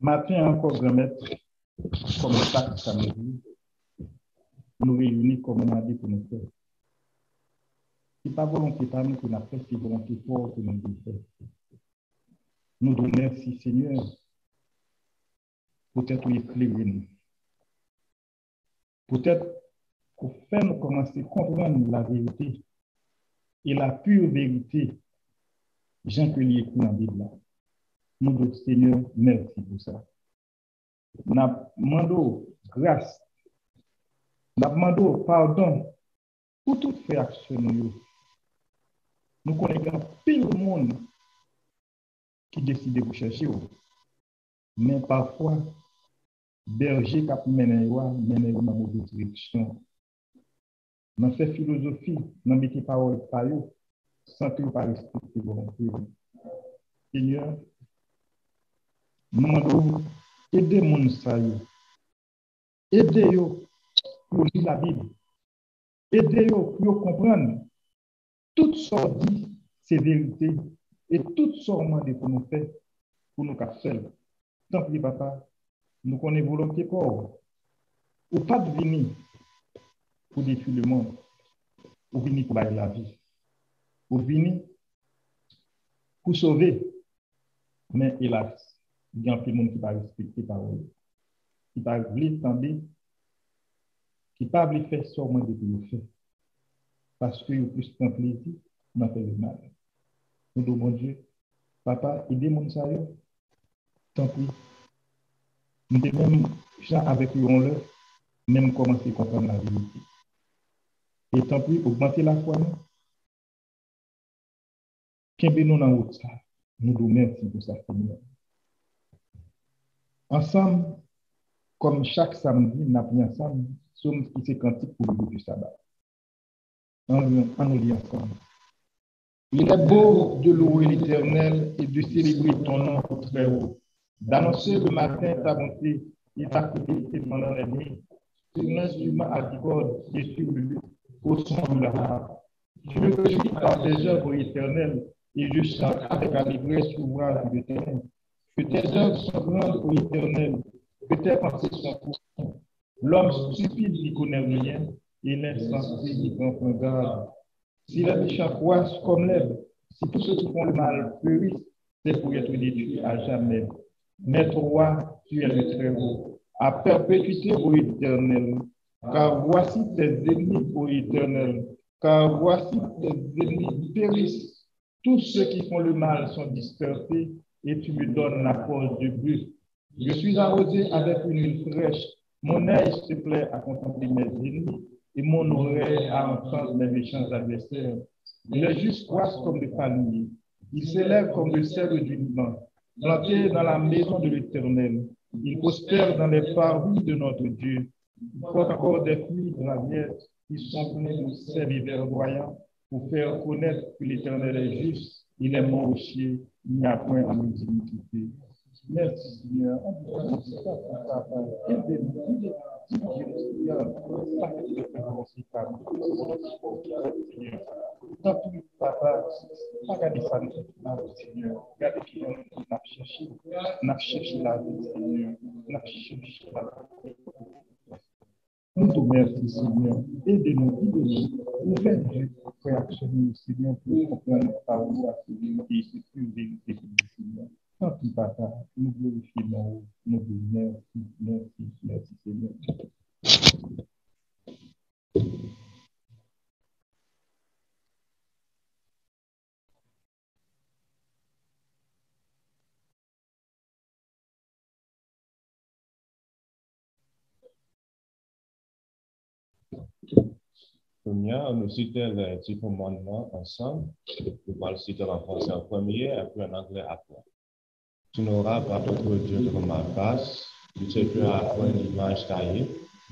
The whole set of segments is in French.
Matin encore, grand maître, comme chaque samedi, nous réunissons comme on a dit pour nous faire. Ce n'est pas volonté par nous qu'on a fait, c'est volonté pour que nous devons faire. Nous te remercions, Seigneur, peut-être éclairer nous. Peut-être pour faire nous commencer à comprendre la vérité et la pure vérité, Jean que lui écrit dans la Bible. Nous te Seigneur, merci pour ça. Nous demandons grâce, nous demandons pardon pour toute réaction. Nous connaissons pile le monde qui décide de vous chercher. Mais parfois, berger qui mène dans la mauvaise direction. Dans cette philosophie, dans mes paroles par eux, sans que vous ne respectez volonté. Seigneur, nous demandons aider mon salut. Aidez-vous pour lire la Bible. Aidez-vous pour comprendre toutes sortes de ces vérités et toutes sortes de pour nous faire, pour nous faire. Tant pis, papa, nous connaissons volonté pour ou pas de venir pour détruire le monde, ou venir pour bailler la vie, ou venir pour sauver. Mais hélas, il y a un peu de monde qui ne va pas respecter la parole, qui ne va pas entendre, qui ne va pas faire seulement de le faire. Parce qu'il y a plus de plaisir, dans faire le mal. Nous devons, bon Dieu, papa, aider mon salut. Tant pis. Nous devons même, avec eux, même commencer à comprendre la vérité. Et tant pis, augmenter la foi. Qu'est-ce que nous avons ça? Nous devons merci pour ça, Seigneur. Ensemble, comme chaque samedi, nous avons ensemble, sommes qui c'est cantique pour le jour du sabbat. On nous lit ensemble. Il est beau de louer l'Éternel et de célébrer ton nom très haut, d'annoncer le matin ta bonté et ta fidélité pendant la nuit, sur l'instrument à corde et sur le luth, au son de la harpe. Je me réjouis par tes œuvres éternelles et je chante avec allégresse l'ouvrage de l'Éternel. Que tes œuvres sont grandes, ô Éternel, que tes pensées sont profondes. L'homme stupide n'y connaît rien et l'insensé n'y prend point garde. Si les méchants croissent comme l'herbe, si tous ceux qui font le mal fleurissent, c'est pour être détruits à jamais. Mais toi, tu es le très haut, à perpétuité, ô Éternel. Car voici tes ennemis, ô Éternel. Car voici tes ennemis périssent. Tous ceux qui font le mal sont dispersés et tu me donnes la force de but. Je suis arrosé avec une huile fraîche. Mon œil se plaît à contempler mes ennemis et mon oreille à entendre mes méchants adversaires. Les justes croissent comme des palmiers. Ils s'élèvent comme le cèdre du Liban, plantés dans la maison de l'Éternel. Ils prospèrent dans les parvis de notre Dieu. Ils portent encore des fruits de la miette. Ils sont pleins de sel et verdoyants pour faire connaître que l'Éternel est juste. Il est mon rocher. Il n'y a point à nous iniquité. Merci, Seigneur. Papa, regardez ça, Seigneur. Regardez qui on a cherché. On a cherché la vie, Seigneur. On a cherché la vie. Nous te remercions, Seigneur. Aidez-nous. Nous faites du réactionner, Seigneur, pour comprendre ta voix, Seigneur, et c'est plus vérité que le Seigneur. Tant pis, papa, nous glorifions, nous disons merci, Seigneur. Première, nous citons les 10 commandements ensemble. Nous allons citer en français en premier et puis en anglais après. Tu n'auras pas d'autre Dieu devant ma face. Tu ne feras point d'image taillée.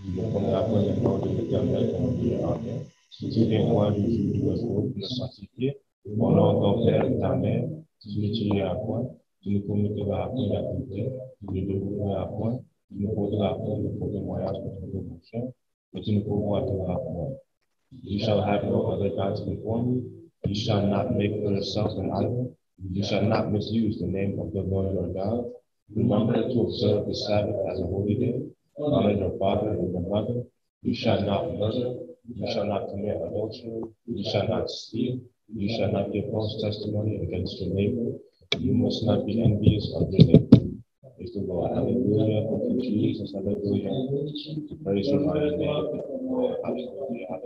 Tu ne prendras point le nom de l'Éternel ton Dieu en vain. Si tu viens moi du jour du repos pour le sanctifier, honore ton père et ta mère. Tu ne tueras point. Tu ne commettras point d'adultère. Tu ne dévoreras point. Tu ne porteras point de faux témoignage contre ton prochain. Et tu ne convoiteras point. You shall have no other gods before me. You shall not make for yourself an idol. You shall not misuse the name of the Lord your God. Remember to observe the Sabbath as a holy day. Honor your father and your mother. You shall not murder. You shall not commit adultery. You shall not steal. You shall not give false testimony against your neighbor. You must not be envious of your neighbor. Praise the Lord. Hallelujah. Thank you, Jesus. Hallelujah. Praise your mighty name. Hallelujah. Hallelujah.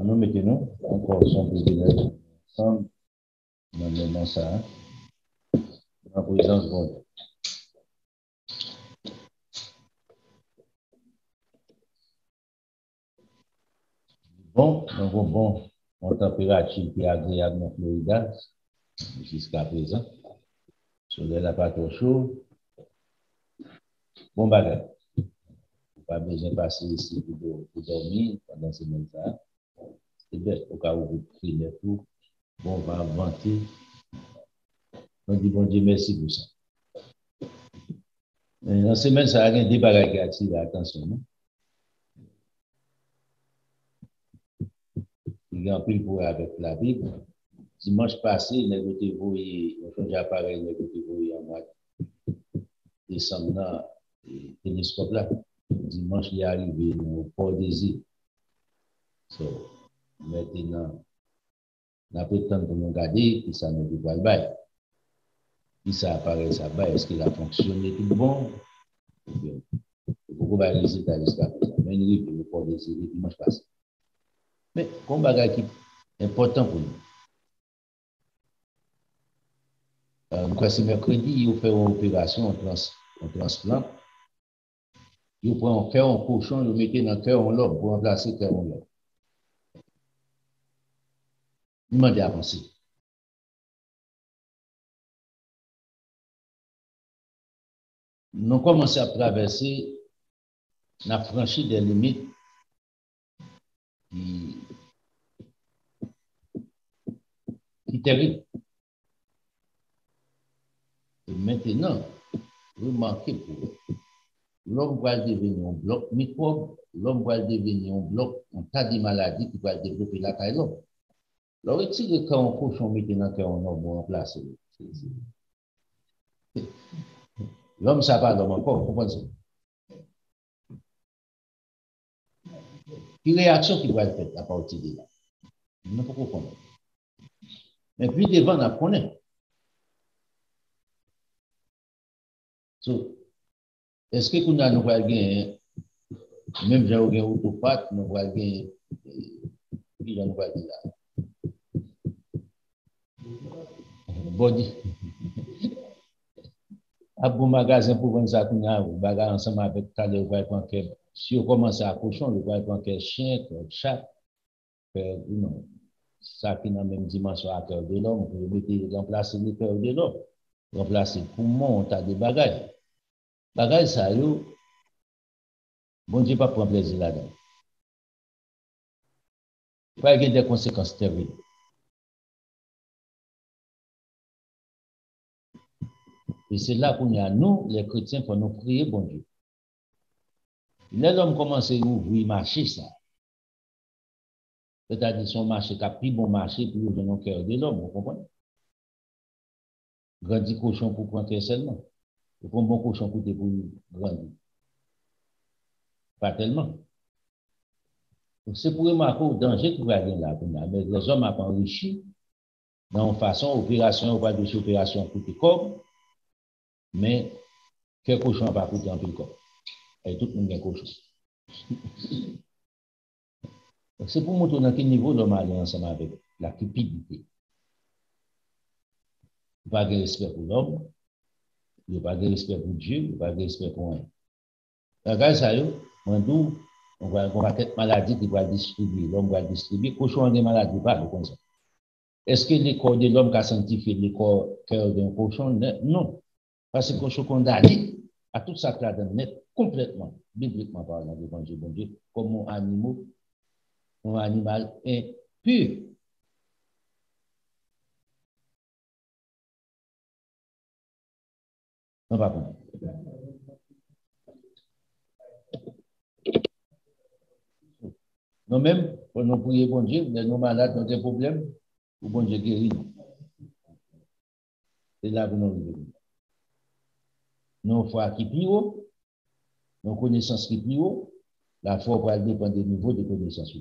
Nous mettons encore son privilège ensemble dans le moment ça, en présence de Dieu. Bon, en température qui est agréable dans Florida jusqu'à présent. Soleil n'a pas trop chaud. Bon bagage. Pas besoin de passer ici pour dormir pendant ces moments-là. C'est bien, au cas où vous priez tout. Bon, on va inventer. On dit bon Dieu, merci pour ça. Dans ces semaines, ça a un débat qui attire l'attention. Non? Il y a un peu pour avec la Bible. Dimanche passé, il y a été voué, on a appareil, il y a été voué en mois de décembre, le télescope là. Dimanche, il est arrivé au Port des Îles. So, maintenant, on a pris le temps pour nous regarder, puis ça ne peut pas le bail. Puis ça apparaît, ça bail, est-ce qu'il a fonctionné tout bon? Pourquoi va résultat jusqu'à présent? Mais il arrive au Port des Îles dimanche passé. Mais, comme bagage qui est important pour nous. C'est mercredi, il fait une opération en transplant. Il prend un cœur en cochon, il met dans le cœur en l'homme pour remplacer le cœur en l'homme. Il m'a dit avancer. Nous commençons à traverser, on a franchi des limites qui terribles. Et maintenant, remarquez pour l'homme va devenir un bloc microbe, l'homme va devenir un bloc, un tas de maladies qui va développer la taille de l'homme. Alors, retirez quand on cochon maintenant quand on a bon remplacer. L'homme, ça va l'homme encore, vous comprenez ça? Quelle réaction qui va être faite à partir de là? Il ne faut pas comprendre. Mais puis devant, on apprenait. So, est-ce que nous allons gagner, même j'ai un autopathe, nous allons gagner, qui nous va dire là? Body. À bon magasin pour vendre ça, nous allons bagarre ensemble avec Calais, vous allez prendre si on commence à cochon, vous allez prendre quel chien, quel chat, non. Ça qui est dans la même dimension à cœur de l'homme, vous mettez remplacer le cœur de l'homme, remplacer le poumon, on a des bagages. Bagages, ça, bon Dieu, pas prendre plaisir là-dedans. Il va y avoir des conséquences terribles. Et c'est là qu'on y a, nous, les chrétiens, pour nous prier, bon Dieu. L'homme commence à ouvrir marché, ça. C'est-à-dire son marché qui a pris bon marché pour ouvrir nos cœurs de l'homme, vous comprenez? Grandir cochon pour prendre seulement. Il faut un bon cochon pour grandir. Pas tellement. C'est pour remarquer le danger qu'il va y avoir là. Mais les hommes ont enrichi dans une façon, opération, on va de opération coûter comme, mais quel cochon va coûter un peu comme. Et tout le monde est cochon. C'est pour montrer dans quel niveau l'homme est ensemble avec la cupidité. Il n'y a pas de respect pour l'homme, il n'y a pas de respect pour Dieu, il n'y a pas de respect pour rien. Regarde ça, on va être maladie qui va distribuer, l'homme va distribuer, cochon a des maladies, pas comme ça. Est-ce que le corps de l'homme a sanctifié le cœur d'un cochon? Non, parce que le cochon condamné. à tout ça là de mettre complètement, bibliquement parlant, devant Dieu, bon Dieu, comme un animal impur. Non, pas bon. Nous-mêmes, quand nous prions bon Dieu, nous malades, nous avons des problèmes, ou bon Dieu guérit. C'est là que nous vivons. Nos foi qui plus haut, nos connaissances qui plus haut, la foi va dépendre du niveau de connaissances.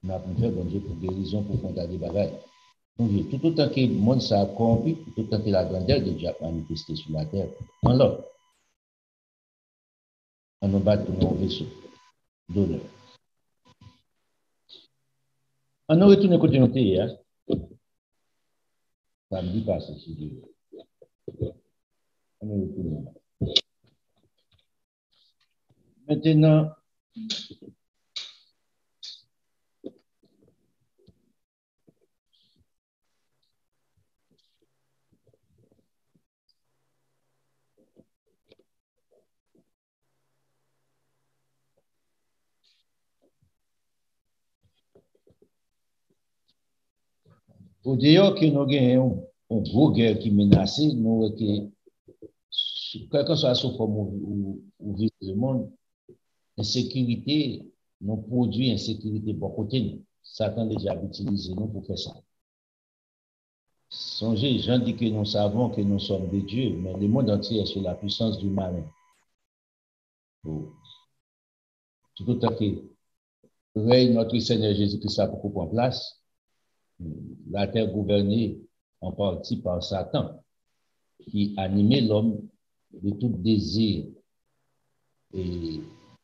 On a pu faire bon Dieu pour guérison, pour faire des bagages. Donc, tout autant que le monde s'est corrompu, tout autant que la grandeur de Dieu a manifesté sur la terre, dans l'homme, on nous bat pour nos vaisseaux d'honneur. On a retourné côté de hier. Ça me dit pas ce sujet. On a retourné. Maintenant, pour dire que nous avons une grosse guerre qui menace, nous que quelle que soit la forme où vit le monde, l'insécurité, nous produit insécurité pour côté nous. Satan déjà utilisé nous pour faire ça. Songez, Jean dit que nous savons que nous sommes des dieux, mais le monde entier est sous la puissance du malin. Tout autant que règne notre Seigneur Jésus-Christ a beaucoup en place, la terre gouvernée en partie par Satan, qui animait l'homme de tout désir et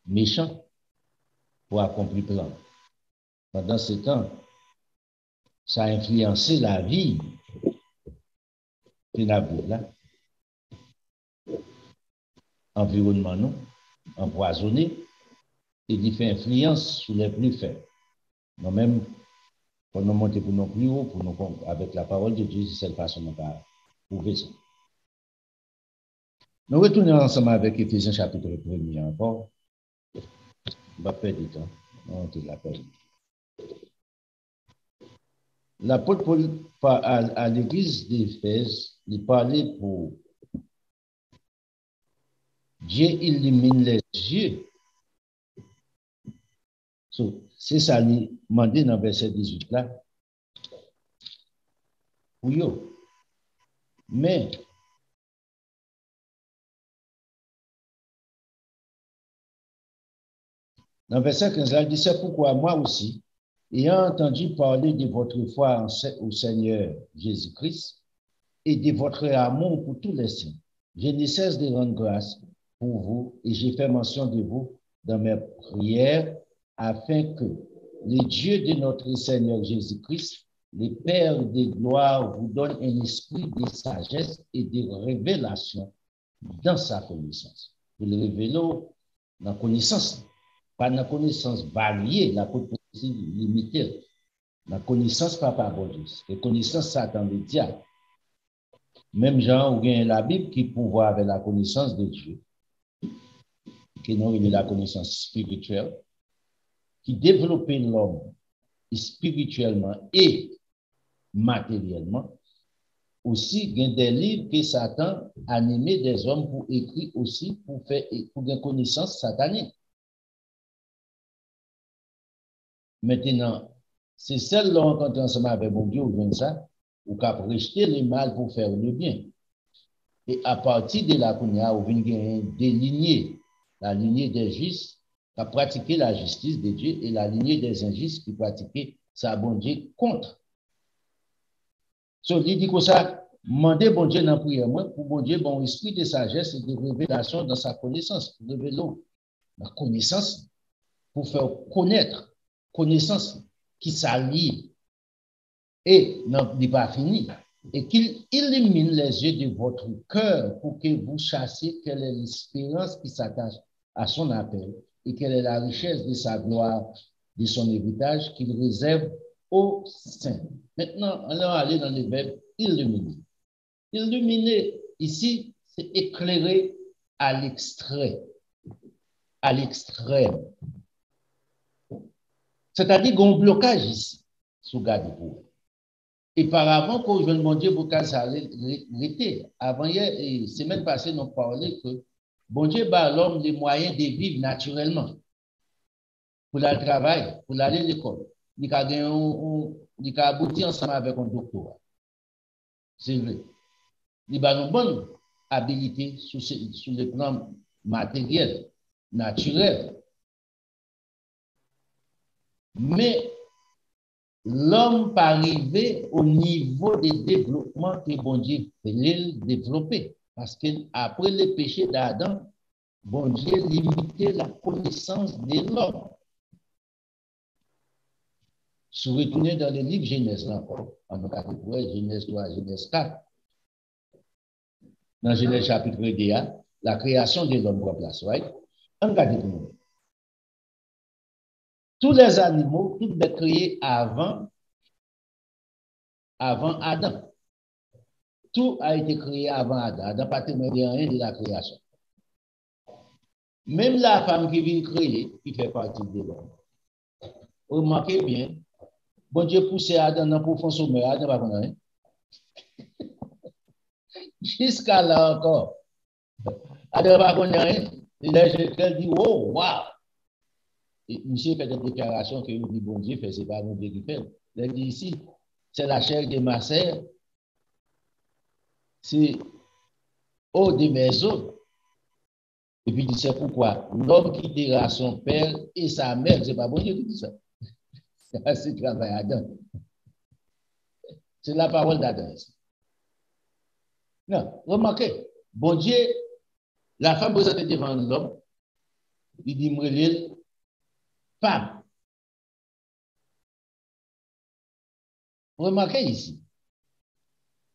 méchant pour accomplir le plan. Pendant ce temps, ça a influencé la vie de la ville, là. Environnement, non, empoisonné, et il fait influence sur les plus faibles. Nous-mêmes, pour nous monter pour nous plus haut, pour nous, avec la parole de Dieu, c'est cette façon dont on va prouver ça. Nous retournons ensemble avec Éphésiens chapitre 1er encore. On va perdre du temps. On va la perdre. L'apôtre Paul à l'église d'Éphèse, il parlait pour Dieu illumine les yeux. C'est ça, il demandé dans verset 18 là. Pour eux. Mais, dans verset 15 là, il dit, c'est pourquoi moi aussi, ayant entendu parler de votre foi au Seigneur Jésus-Christ et de votre amour pour tous les saints, je ne cesse de rendre grâce pour vous et j'ai fait mention de vous dans mes prières afin que le Dieu de notre Seigneur Jésus-Christ, le Père de gloire, vous donne un esprit de sagesse et de révélation dans sa connaissance. Vous le révélez dans la connaissance, pas dans la connaissance variée, la connaissance limitée. La connaissance pas par bon Dieu, la connaissance Satan le diable. Même Jean ou bien la Bible qui pouvoir avec la connaissance de Dieu, qui non il est la connaissance spirituelle, qui développait l'homme spirituellement et matériellement. Aussi, il y a des livres que Satan a animé des hommes pour écrire aussi pour une connaissance satanique. Maintenant, c'est celle-là quand on ensemble avec mon Dieu, ou ça, ou qu'à rejeter le mal pour faire le bien. Et à partir de la Kounia, on vient déligner la lignée des justes qui a pratiqué la justice de Dieu et la lignée des injustes qui pratiquaient sa bon Dieu contre. So, il dit que ça, demandez bon Dieu dans la prière, pour bon Dieu, bon esprit de sagesse et de révélation dans sa connaissance, pour révéler la connaissance, pour faire connaître, connaissance qui s'allie et n'est pas fini, et qu'il illumine les yeux de votre cœur pour que vous chassiez quelle est l'espérance qui s'attache à son appel et quelle est la richesse de sa gloire, de son héritage qu'il réserve aux saints. Maintenant, on va aller dans le verbe illuminer. Illuminer, ici, c'est éclairé à l'extrême. À l'extrême. C'est-à-dire qu'on blocage ici, sous garde pour. Et par avant, quand je mon Dieu, pour ça l'été, avant hier, et semaine passée, nous parlait que bon Dieu bat l'homme les moyens de vivre naturellement. Pour aller travailler, pour aller à l'école. Il a abouti ensemble avec un doctorat. C'est vrai. Il a une bonne habilité sur le plan matériel, naturel. Mais l'homme pas arrivé au niveau de développement que bon Dieu voulait développer. Parce qu'après le péché d'Adam, bon Dieu limitait la connaissance de l'homme. Si vous retournez dans le livre Genèse, là encore, en catégorie Genèse 3, Genèse 4, dans Genèse chapitre 1, la création de l'homme prend place, right? En catégorie. Tous les animaux, tout est créé avant Adam. Tout a été créé avant Adam. Adam n'a pas témoigné rien de la création. Même la femme qui vient créer, qui fait partie de l'homme. Remarquez bien, bon Dieu poussait Adam dans le profond sommeil, Adam va connaître rien. Jusqu'à là encore. Adam va connaître rien. Et là, je dis, oh, wow! Et monsieur fait une déclaration que dit bon Dieu fait, c'est pas bon Dieu qui fait. Il dit ici, c'est la chair de ma sœur, c'est eau de mes os. Et puis il dit, c'est pourquoi l'homme quittera son père et sa mère, c'est pas bon Dieu qui dit ça. C'est le travail Adam. C'est la parole d'Adam. Non, remarquez, bon Dieu, la femme présentée devant l'homme, il dit, moi, femme. Remarquez ici.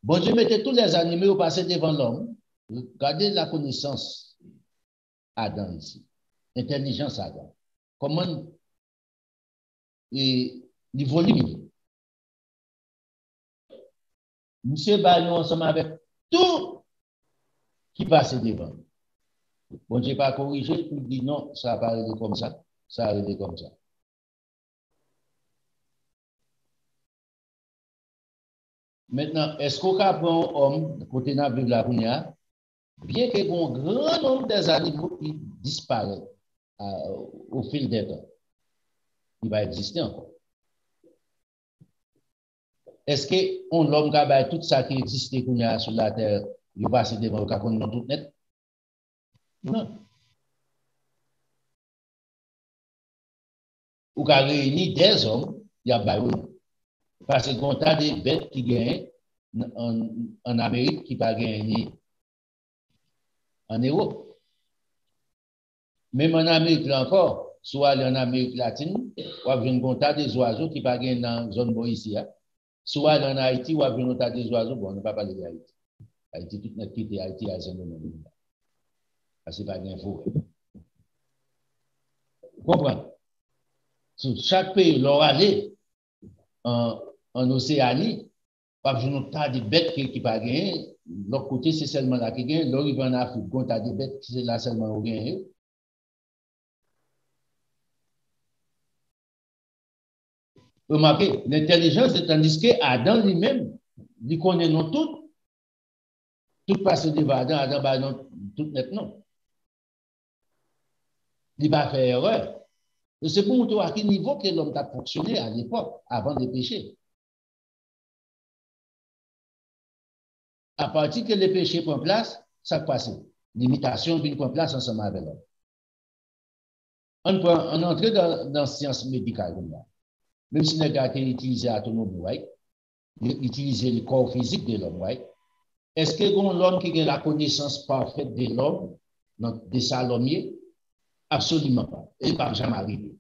Bon Dieu mettait tous les animaux au passé devant l'homme. Regardez la connaissance Adam ici. Intelligence Adam. Comment et le volume. Monsieur Bagnon ensemble avec tout qui passe devant. Bon Dieu pas corrigé, il dit non, ça va arriver comme ça, ça va arriver comme ça. Maintenant, est-ce qu'on prend un homme, côté n'a vu la Rounia, bien qu'il y ait un grand nombre des animaux qui disparaissent au fil des temps, il va exister encore. Est-ce qu'on l'homme qui a tout ça qui existe sur la terre, il va se devant le cas qu'on tout net? Non. Ou qu'à réunir des hommes, il y a pas. Parce qu'on a des bêtes qui gagnent en Amérique qui ne pas gagner en Europe. Même en Amérique, là encore, soit en Amérique latine, ou à une compta des oiseaux qui ne pas gagner dans la zone ici. Soit en Haïti, ou à une compta des oiseaux, bon, on ne peut pas parler d'Haïti. Haïti, tout notre quitté Haïti à Zénon. Parce que ce n'est pas bien faux. Vous comprenez? Sur chaque pays, leur aller en Océanie, parce que nous avons des bêtes qui ne pas gagner. L'autre côté, c'est seulement là qui gagne. L'autre, il va en Afrique, on a des bêtes qui sont là seulement qui gagnent. Remarquez, l'intelligence, tandis qu'Adam lui-même, il connaît nous tout. Tout passe devant Adam, Adam va non tout maintenant. Il va faire erreur. C'est pour montrer à quel niveau que l'homme a fonctionné à l'époque, avant de pécher. À partir que le péché prend place, ça passe. L'imitation vient prendre place ensemble avec l'homme. On entre dans la science médicale. Même si le gars qui utilise l'automobile, il utilise le corps physique de l'homme, est-ce que l'homme qui a la connaissance parfaite de l'homme, de sa l'homme, absolument pas. Il ne va jamais arriver.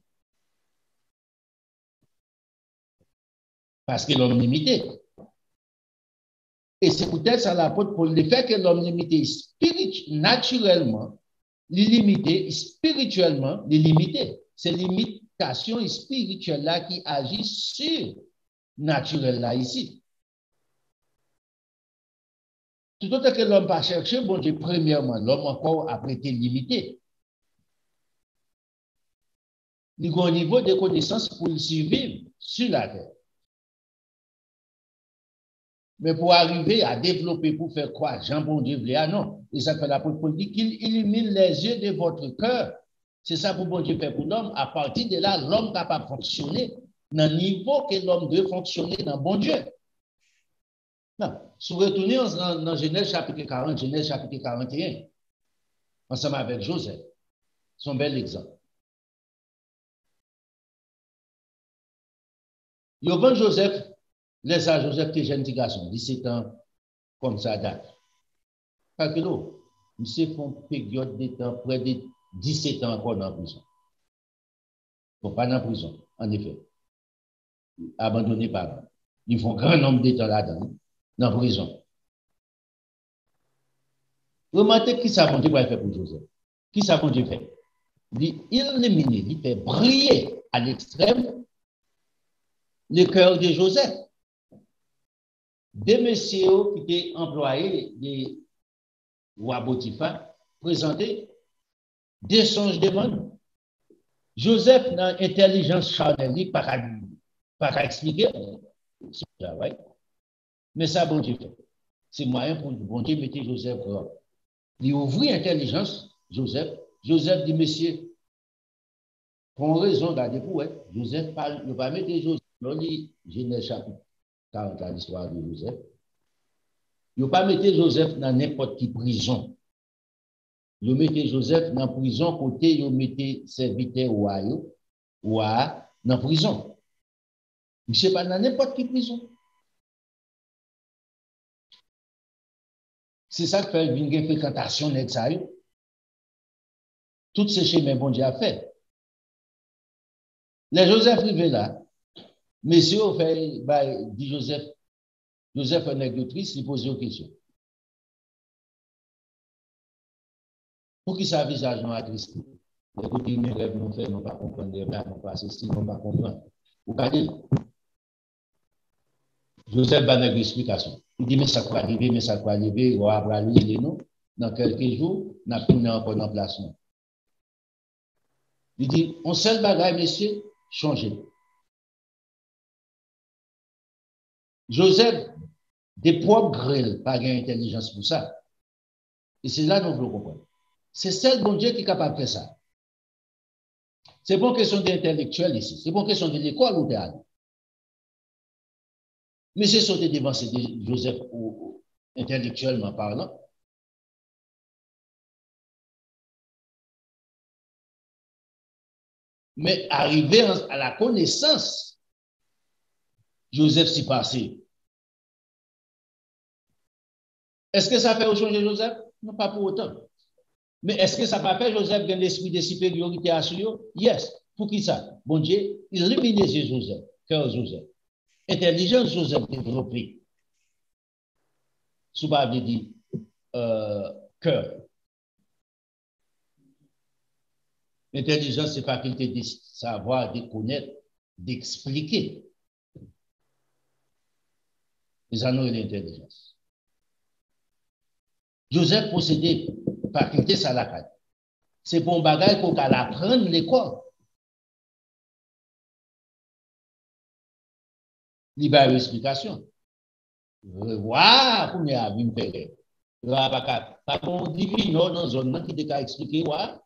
Parce que l'homme limité. Et c'est peut-être ça l'apôtre pour le fait que l'homme limité naturellement, limité, spirituellement, limité. C'est l'imitation spirituelle là qui agit sur naturel là ici. Tout autant que l'homme pas cherché, bon Dieu, premièrement, l'homme encore a été limité. Il a un niveau de connaissance pour survivre sur la terre. Mais pour arriver à développer, pour faire quoi, Jean bon Dieu voulait, non. Et ça fait l'apôtre Paul dit qu'il illumine les yeux de votre cœur. C'est ça pour bon Dieu fait pour l'homme. À partir de là, l'homme est capable de fonctionner dans le niveau que l'homme doit fonctionner dans bon Dieu. Non. Si vous retournez dans Genèse chapitre 40, Genèse chapitre 41, ensemble avec Joseph, c'est un bel exemple. Il y a Joseph, laisse à Joseph qui est jeune petit garçon, 17 ans, comme ça date. Parce que là, monsieur font période de temps, près de 17 ans encore dans la prison. Bon, pas dans la prison, en effet. Abandonné par eux. Ils font grand nombre de temps là-dedans, dans la prison. Remarquez qui ça Dieu va faire pour Joseph. Qui ça Dieu fait? Il élimine, il fait briller à l'extrême le cœur de Joseph. Des messieurs qui étaient employés des rois Potiphar présentaient des songes de monde. Joseph, dans l'intelligence charnelle, pas expliquer son travail. Mais ça, bon Dieu fait. C'est moyen pour bon Dieu mettre Joseph dehors. Il ouvre l'intelligence, Joseph. Joseph dit, monsieur, pour raison d'aller pour Joseph parle, il ne va pas mettre Joseph. On lit Genèse chapitre 40, l'histoire de Joseph. Il ne va pas mettre Joseph dans n'importe quelle prison. Il mettait Joseph dans la prison, côté, il mettait serviteur ou dans la prison. Il ne sait pas dans n'importe quelle prison. C'est ça qui fait une fréquentation d'exaïe. Toutes ces chemins, bon Dieu a fait. Les Joseph arrivés là, messieurs fait, dit Joseph un négociatrice, il pose une question. Pour qui ça visage non attristé? Écoutez, mes rêves nous fait, non pas comprendre, les rêves non pas ceci, non pas comprendre. Vous voyez? Joseph va donner explication. Il dit, mais ça va arriver, on va aller, nous, dans quelques jours, on a tourné encore dans le placement. Il dit, on seul bagaille, messieurs, changer. Joseph, des propres grêles, pas d'intelligence pour ça. Et c'est là que nous voulons comprendre. C'est seul bon Dieu qui est capable de faire ça. C'est pas une question d'intellectuel ici. C'est pas une question de l'école ou de l'année. Mais c'est sauté devant Joseph intellectuellement parlant. Mais arrivé à la connaissance, Joseph s'y passé. Est-ce que ça fait changer Joseph? Non, pas pour autant. Mais est-ce que ça va faire Joseph gagner l'esprit de supériorité à celui-là? Yes. Pour qui ça? Bon Dieu, il illumine Joseph, cœur Joseph. Intelligence Joseph développée. Souvent, on dit cœur. L'intelligence, c'est la faculté de savoir, de connaître, d'expliquer. Les anneaux de l'intelligence. Joseph possédait faculté ça la carte. C'est pour un bagage pour qu'elle apprenne l'école. Il va y avoir une explication. Waouh, pour me avoir une période. Pas qu'on dit non, non, zone qui t'a expliqué, waouh.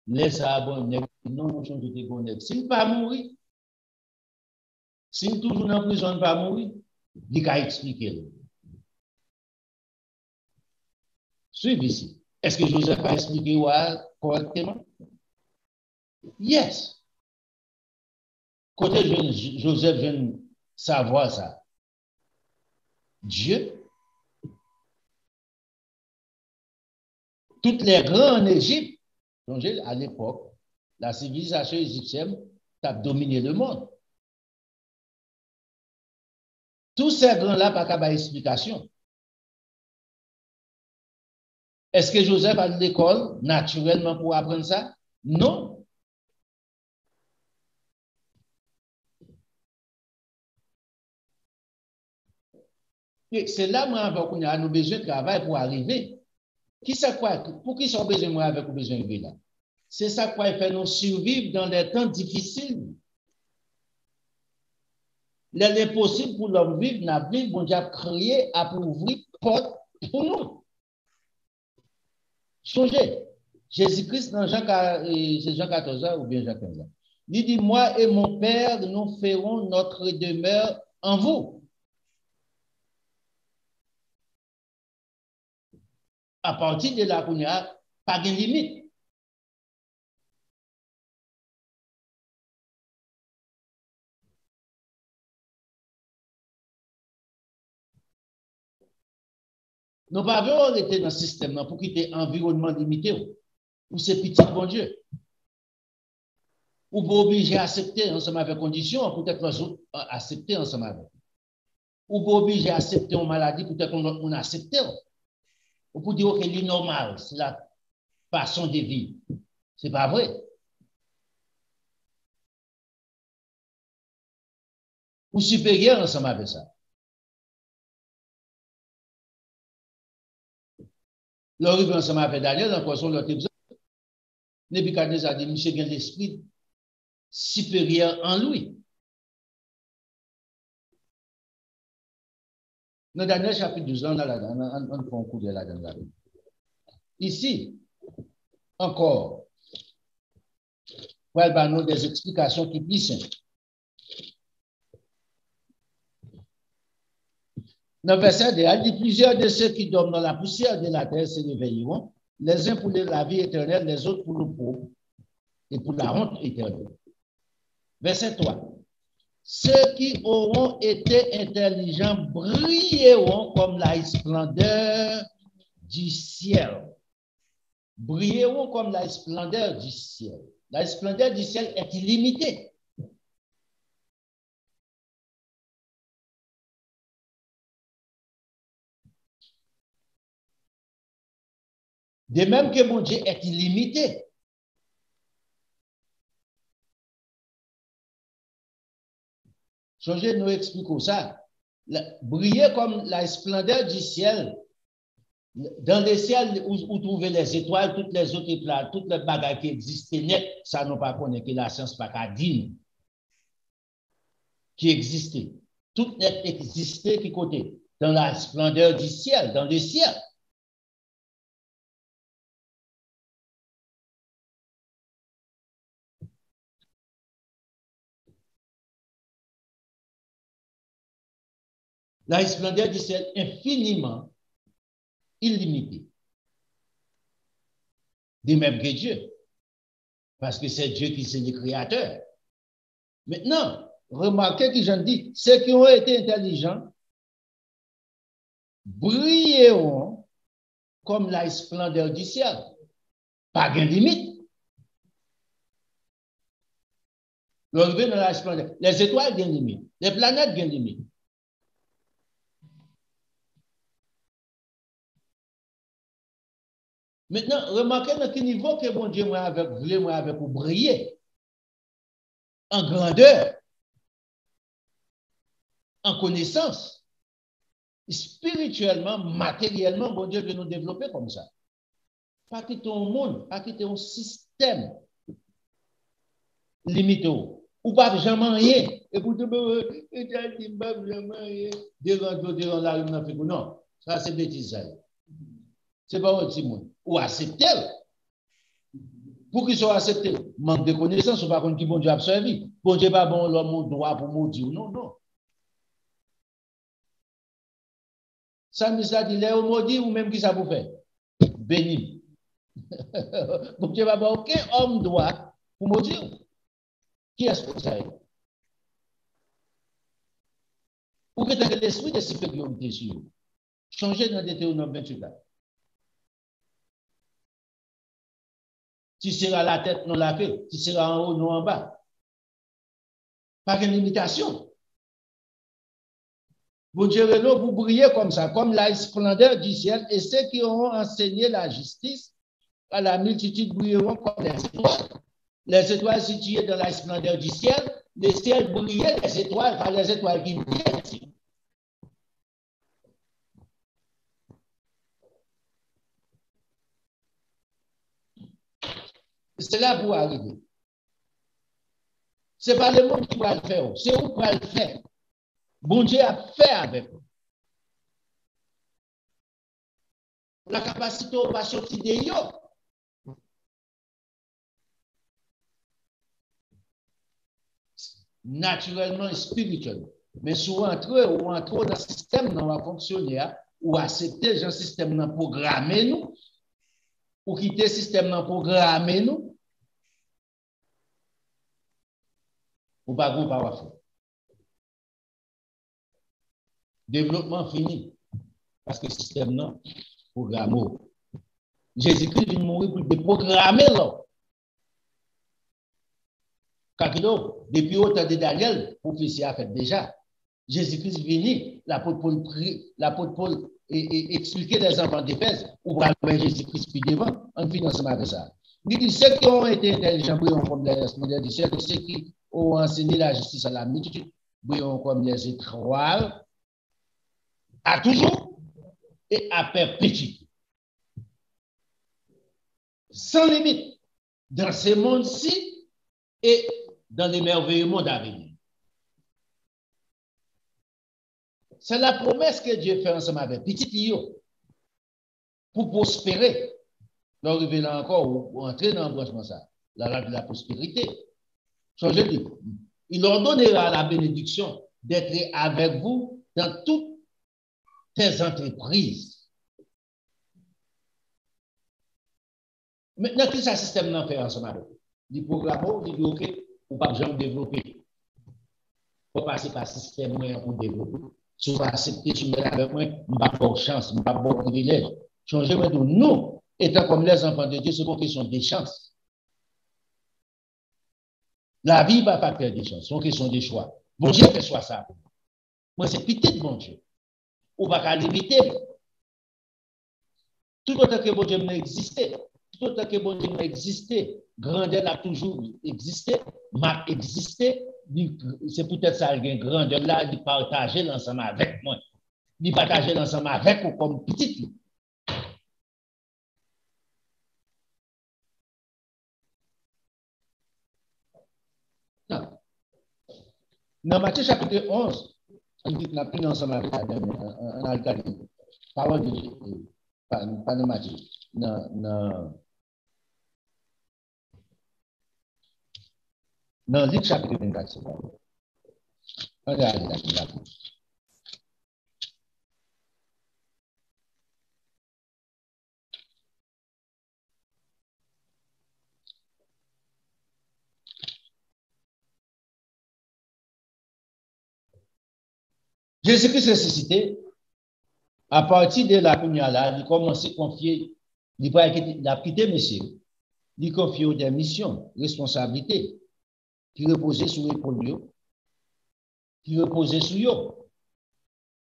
Laisse à bon, non, non, je te connais. S'il ne va pas mourir, s'il est toujours en prison, il ne va pas mourir, il va expliquer. Suivez ici. Est-ce que Joseph a expliqué correctement? Yes. Côté Joseph vient savoir ça. Dieu, toutes les grands en Égypte, à l'époque, la civilisation égyptienne a dominé le monde. Tous ces grands-là, pas qu'à explication. Est-ce que Joseph a l'école naturellement pour apprendre ça? Non. C'est là qu'on a nos besoins de travail pour arriver. Qui ça quoi? Pour qui sont besoin moi avec ou besoin de là? C'est ça quoi fait nous survivre dans les temps difficiles. L'impossible pour l'homme vivre, n'a vu, bon Dieu a créé à ouvrir porte pour nous. Songez, Jésus-Christ dans Jean 14 ou bien Jean 15. Il dit, moi et mon Père, nous ferons notre demeure en vous. À partir de là, il n'y a pas de limite. Nous ne pouvons pas rester dans ce système pour quitter l'environnement limité. Ou c'est petit, bon Dieu. Ou vous obligez à accepter ensemble avec conditions, peut-être les autres accepter ensemble avec. Ou vous obligez à accepter une maladie, peut-être qu'on accepte. Ou pour dire que c'est normal, c'est la façon de vivre. Ce n'est pas vrai. Ou supérieur ensemble avec ça. L'arrivée ensemble avec Daniel, encore sur l'autre épisode, Nebuchadnezzar a dit, monsieur, il y a l'esprit supérieur en lui. Dans Daniel chapitre 12, on fait un coup de là dans la Bible. Ici, encore, voilà nous des explications qui puissent. Dans le verset 2, il dit, plusieurs de ceux qui dorment dans la poussière de la terre se réveilleront, les uns pour la vie éternelle, les autres pour le pauvre et pour la honte éternelle. Verset 3. Ceux qui auront été intelligents brilleront comme la splendeur du ciel. Brilleront comme la splendeur du ciel. La splendeur du ciel est illimitée. De même que mon Dieu est illimité. Changez, nous expliquons ça. Briller comme la splendeur du ciel. Dans le ciel où trouver les étoiles, toutes les autres étoiles, toutes les bagages qui existent net, ça nous pas connaît que la science pas qu'à dire qui existait. Tout net existait qui côté dans la splendeur du ciel, dans le ciel. La splendeur du ciel infiniment illimitée. De même que Dieu. Parce que c'est Dieu qui est le créateur. Maintenant, remarquez que j'en dis, ceux qui ont été intelligents brilleront comme la splendeur du ciel. Pas de limite. L'enlever dans la splendeur. Les étoiles ont une limite. Les planètes ont une limite. Maintenant, remarquez dans quel niveau que bon Dieu voulait moi avec vous briller. En grandeur. En connaissance. Spirituellement, matériellement, bon Dieu veut nous développer comme ça. Pas quitter un monde, pas quitter un système limité. Ou pas jamais rien. Et pour dire, devant la rue, non, ça c'est bêtise. C'est pas un petit monde. Ou accepter. Pour qu'ils soient acceptés, manque de connaissances, ou pas contre qui bon Dieu a servi. Bon Dieu pas bon l'homme droit pour maudire. Non, non. Ça me dit, les maudits ou même qui ça vous fait? Béni. Bon Dieu pas bon aucun homme droit pour maudire. Qui est-ce que ça est? Ou que tu as l'esprit de supériorité sur eux. Changez dans Deutéronome 28 là. Tu seras la tête, non la queue. Tu seras en haut, non en bas. Pas de limitation. Vous direz, vous brillez comme ça, comme la splendeur du ciel, et ceux qui auront enseigné la justice à la multitude brilleront comme les étoiles. Les étoiles situées dans la splendeur du ciel, le ciel brillait, les étoiles qui brillaient. c'est là pour arriver. Ce n'est pas le monde qui va le faire, c'est vous qui va le faire. Bon Dieu a fait avec vous. La capacité de pas sortir de yo. Naturellement et spirituellement. Mais souvent, entrer ou entrer dans le système, dans va fonctionner, ou accepter le système dans programmer nous, ou quitter le système dans programmer nous, ou pas vous pas faire. Développement fini. Parce que le système non, programme. Jésus-Christ vient mourir pour déprogrammer là. Kakilo, depuis autant de Daniel, prophétie a fait déjà. Jésus-Christ venu, l'apôtre Paul expliquer les enfants d'Éphèse, ou va mettre Jésus-Christ puis devant, en financement avec ça. Il dit, ceux qui ont été intelligents, brillants comme les responsables, ceux qui ont enseigné la justice à la multitude, brillants comme les étoiles, à toujours et à perpétuité. Sans limite, dans ce monde-ci et dans les merveilleux mondes à venir. C'est la promesse que Dieu fait ensemble avec petit Io pour prospérer. Donc, il là encore ou entrer dans le branchement ça, la prospérité. Je dis, il leur donnera la bénédiction d'être avec vous dans toutes tes entreprises. Maintenant, quel est ce système d'en faire ensemble avec vous? Il programme, il dit, OK, ou pas jamais développer. Il faut passer par le système pour développer. Si vous acceptez, tu mets avec moi, je ne pas de chance, je ne pas de privilège. Changez-moi de nous, étant comme les enfants de Dieu, c'est une question de chance. La vie va pas faire des chances, c'est une question de choix. Bon Dieu fait soit ça. Moi, c'est petit bon Dieu. On va pas limiter. Tout autant que bon Dieu n'a existé, tout autant que bon Dieu n'a existé, grandeur a toujours existé, m'a existé. C'est peut-être ça, il y a une grandeur là, de partager l'ensemble avec moi. De partager l'ensemble avec vous comme petit. Non. Dans Matthieu chapitre 11, on dit qu'on a pris ensemble avec un alcalde. Parole de Dieu. Pas de Matthieu. Dans Luc chapitre 24. Regardez là. Jésus-Christ ressuscité, à partir de la première là, il commence à confier, il a quitté monsieur, il confie des missions, responsabilités, qui reposaient sur l'épaule, qui reposaient sur eux.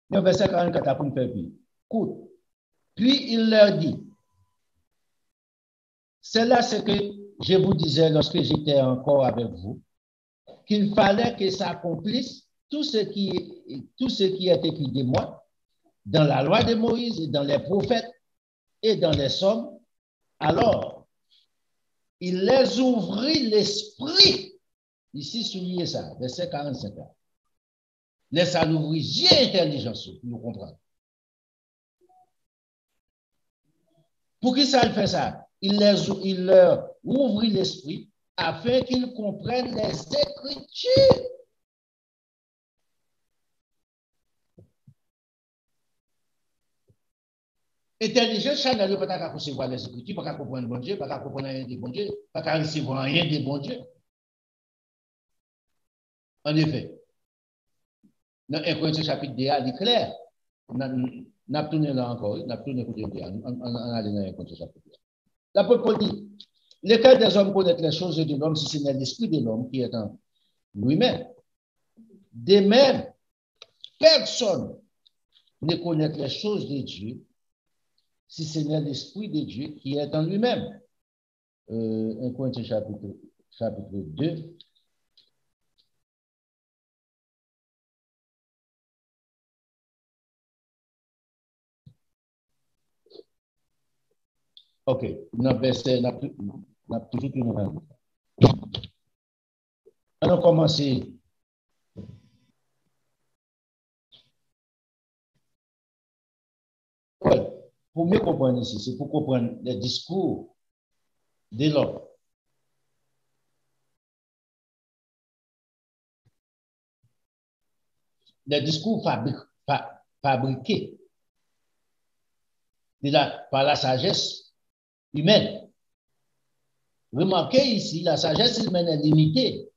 Le verset 44 a pour me faire plus. Écoute, puis il leur dit, c'est là ce que je vous disais lorsque j'étais encore avec vous, qu'il fallait que s'accomplisse tout ce qui est écrit de moi dans la loi de Moïse et dans les prophètes et dans les psaumes. Alors, il les ouvrit l'esprit. Ici, soulignez ça, verset 45. Laisse à l'ouvrir, j'ai intelligence pour nous comprendre. Pour qui ça fait ça? Il leur ouvrit l'esprit afin qu'ils comprennent les Écritures. Intelligence, ça ne peut pas recevoir les Écritures, pas comprendre bon Dieu, pas comprendre rien de bon Dieu, pas recevoir rien de bon Dieu. En effet, dans 1 Corinthiens chapitre 2, il est clair. N'a tourné là encore, n'a tourné côté de on allait dans 1 Corinthiens chapitre 2. L'apôtre Paul dit, lesquels des hommes connaissent les choses de l'homme si ce n'est l'esprit de l'homme qui est en lui-même. De même, personne ne connaît les choses de Dieu si ce n'est l'esprit de Dieu qui est en lui-même. 1 Corinthiens chapitre 2. OK. Dans verset On a toujours tenu la route. On a commencé. Pour mieux comprendre ici, c'est pour comprendre les discours de l'homme. Les discours fabriqués par la sagesse humaine. Remarquez ici, la sagesse humaine est limitée.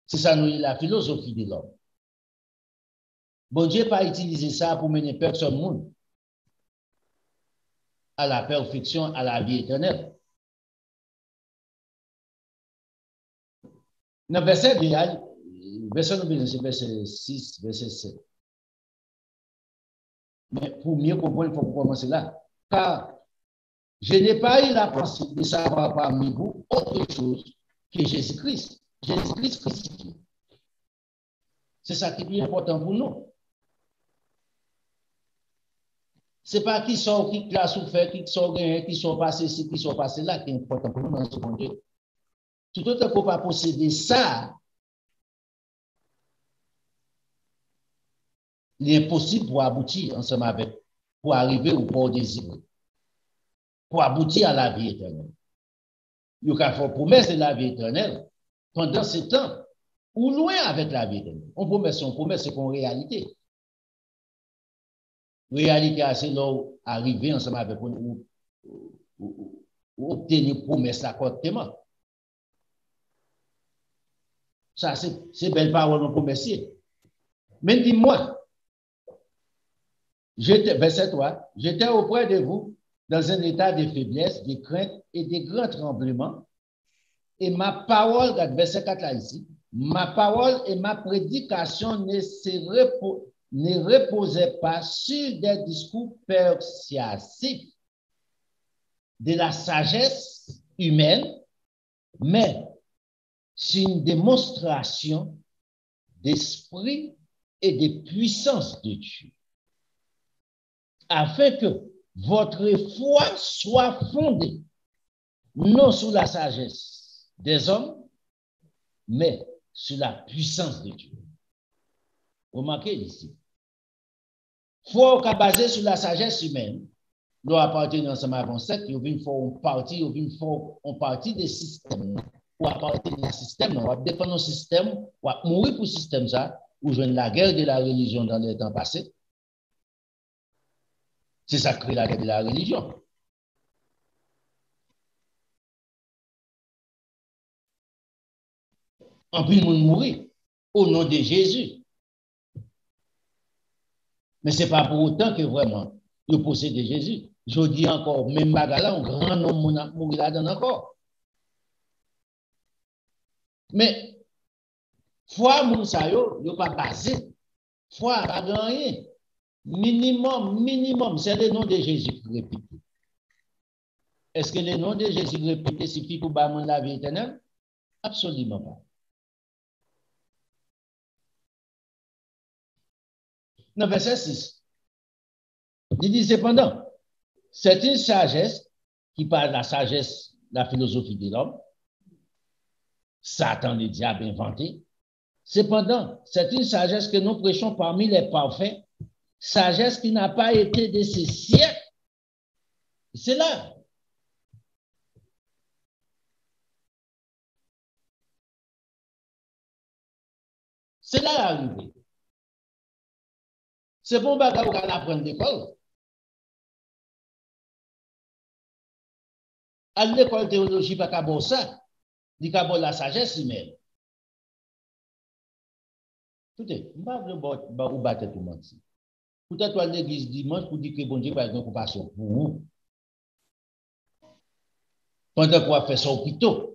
C'est ça, nous, la philosophie de l'homme. Bon Dieu n'a pas utilisé ça pour mener personne monde à la perfection, à la vie éternelle. Dans le verset 2, verset 6, verset 7. Mais pour mieux comprendre, il faut commencer là. Car je n'ai pas eu la pensée de savoir parmi vous autre chose que Jésus-Christ. Jésus-Christ crucifié. C'est ça qui est plus important pour nous. Ce n'est pas qui sort, qui classe ou fait, qui sort gagné, qui sont passés ici, qui sont passés là, qui est important pour nous dans ce monde. Tout autant qu'on ne peut pas posséder ça, il est impossible pour aboutir ensemble avec, pour arriver au port désiré, pour aboutir à la vie éternelle. Il y a une promesse de la vie éternelle pendant ce temps, ou loin avec la vie éternelle. On promet, c'est qu'en réalité. Réalité, c'est là où arriver ensemble avec ou obtenir promesse à correctement. Ça, c'est belle parole, on promesse. Mais dis-moi, verset 3, j'étais auprès de vous dans un état de faiblesse, de crainte et de grands tremblements. Et ma parole, verset 4 là ici, ma parole et ma prédication ne reposaient pas sur des discours persuasifs de la sagesse humaine, mais sur une démonstration d'esprit et de puissance de Dieu, afin que votre foi soit fondée non sur la sagesse des hommes, mais sur la puissance de Dieu. Remarquez ici. Foi qui basée sur la sagesse humaine, nous appartenons ensemble avant ça, il y a une partie des systèmes. Ou appartenir au système, on va défendre un système, on va mourir pour ce système ça, ou jouer la guerre de la religion dans les temps passés. C'est ça qui crée la guerre de la religion. En plus, nous mourir au nom de Jésus. Mais ce n'est pas pour autant que vraiment nous possédons Jésus. Je dis encore, même bagala, un grand nombre mourir là-dedans encore. Mais, foi, Moussa, yo pas basé. Foi, pas de rien. Minimum, c'est le nom de Jésus répété. Est-ce que le nom de Jésus répété suffit pour bâtir la vie éternelle? Absolument pas. Dans verset 6, il dit cependant, c'est une sagesse qui parle de la sagesse, la philosophie de l'homme, Satan, le diable inventé. Cependant, c'est une sagesse que nous prêchons parmi les parfaits, sagesse qui n'a pas été de ces siècles. C'est là. C'est là l'arrivée. C'est bon bagage qu'on apprendre l'école. À l'école théologie, pas qu'à ça. Il y a la sagesse humaine. Écoutez, je ne vais pas vous battre tout le monde. Peut-être à l'église dimanche pour dire que bon Dieu va avoir compassion pour vous. Pendant qu'on fait son hôpital.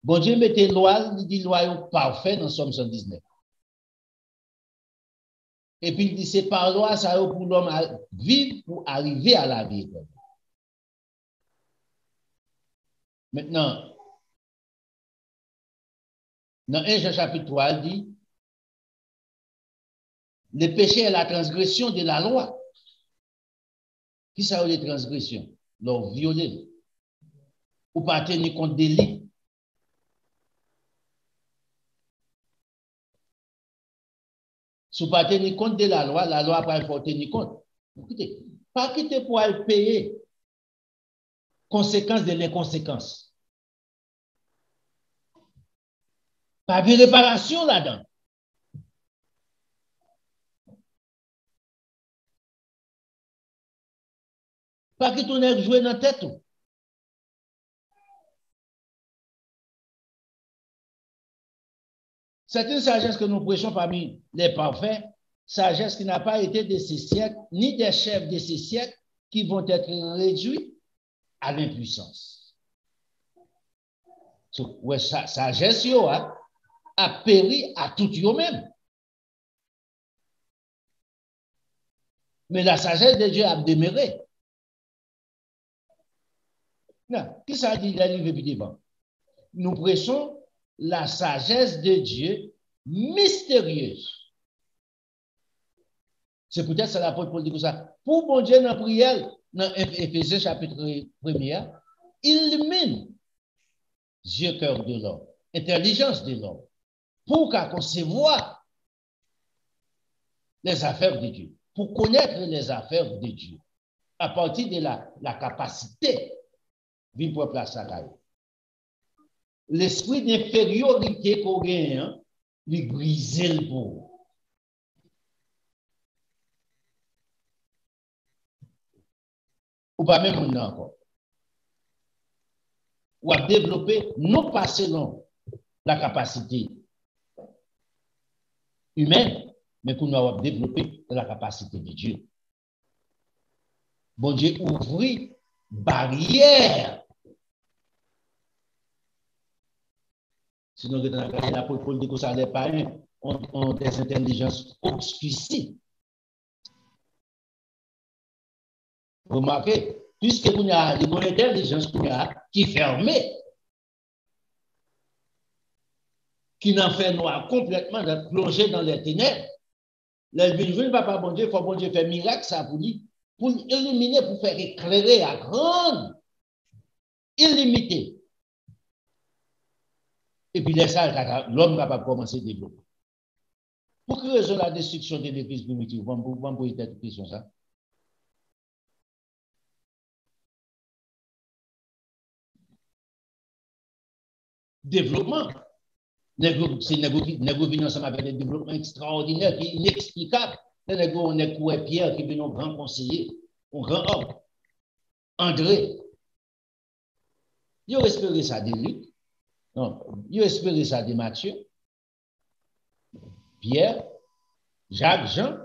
Bon Dieu mettait loi, il dit loi parfait dans Somme 119. Et puis il dit c'est par loi ça pour l'homme vivre pour arriver à la vie. Maintenant, dans 1 Jean chapitre 3, il dit le péché est la transgression de la loi Qui ça les transgressions? Leur violer. Ou pas tenir compte délit. Si vous ne tenir compte de la loi pas faut tenir compte. Écoutez, pas quitter pour aller payer conséquences de l'inconséquence. Pas de réparation là-dedans. Pas que ton air jouer dans la tête. C'est une sagesse que nous prêchons parmi les parfaits, sagesse qui n'a pas été de ces siècles, ni des chefs de ces siècles qui vont être réduits à l'impuissance. Ouais, sagesse a péri à tout eux-mêmes. Mais la sagesse de Dieu a demeuré. Non, qui ça dit, il est arrivé plus devant? Nous prêchons la sagesse de Dieu mystérieuse. C'est peut-être ça l'apôtre Paul dit comme ça. Pour bon Dieu, dans la prière, dans Éphésiens chapitre 1er, il illumine Dieu cœur de l'homme, intelligence de l'homme, pour qu'à concevoir les affaires de Dieu, pour connaître les affaires de Dieu, à partir de la capacité de pour placer à l'esprit d'infériorité qu'on gagne, il brise le pour. Ou pas même on encore. Ou à développer, non pas selon la capacité humaine, mais qu'on a développé la capacité de Dieu. Bon Dieu ouvrit barrière. Sinon, l'apôtre Paul dit que ça n'est pas on des intelligences obscurcies. Remarquez, puisque vous avez une intelligence qui est fermée, qui n'en fait noir complètement, de plonger dans les ténèbres. Le vivre, papa, bon Dieu, il faut bon Dieu faire miracle, ça pour lui, pour illuminer, pour faire éclairer à grande, illimité. Et puis, l'homme va pas commencer à développer. Pour quelle raison la destruction de l'église primitive? Vous me posez cette question, ça? Développement. C'est négocier ensemble avec des développements extraordinaires, qui est inexplicable. On est quoi Pierre qui est un grand conseiller, un grand homme. André. Il a espéré ça de Luc. Non, il a espéré ça de Matthieu. Pierre, Jacques, Jean.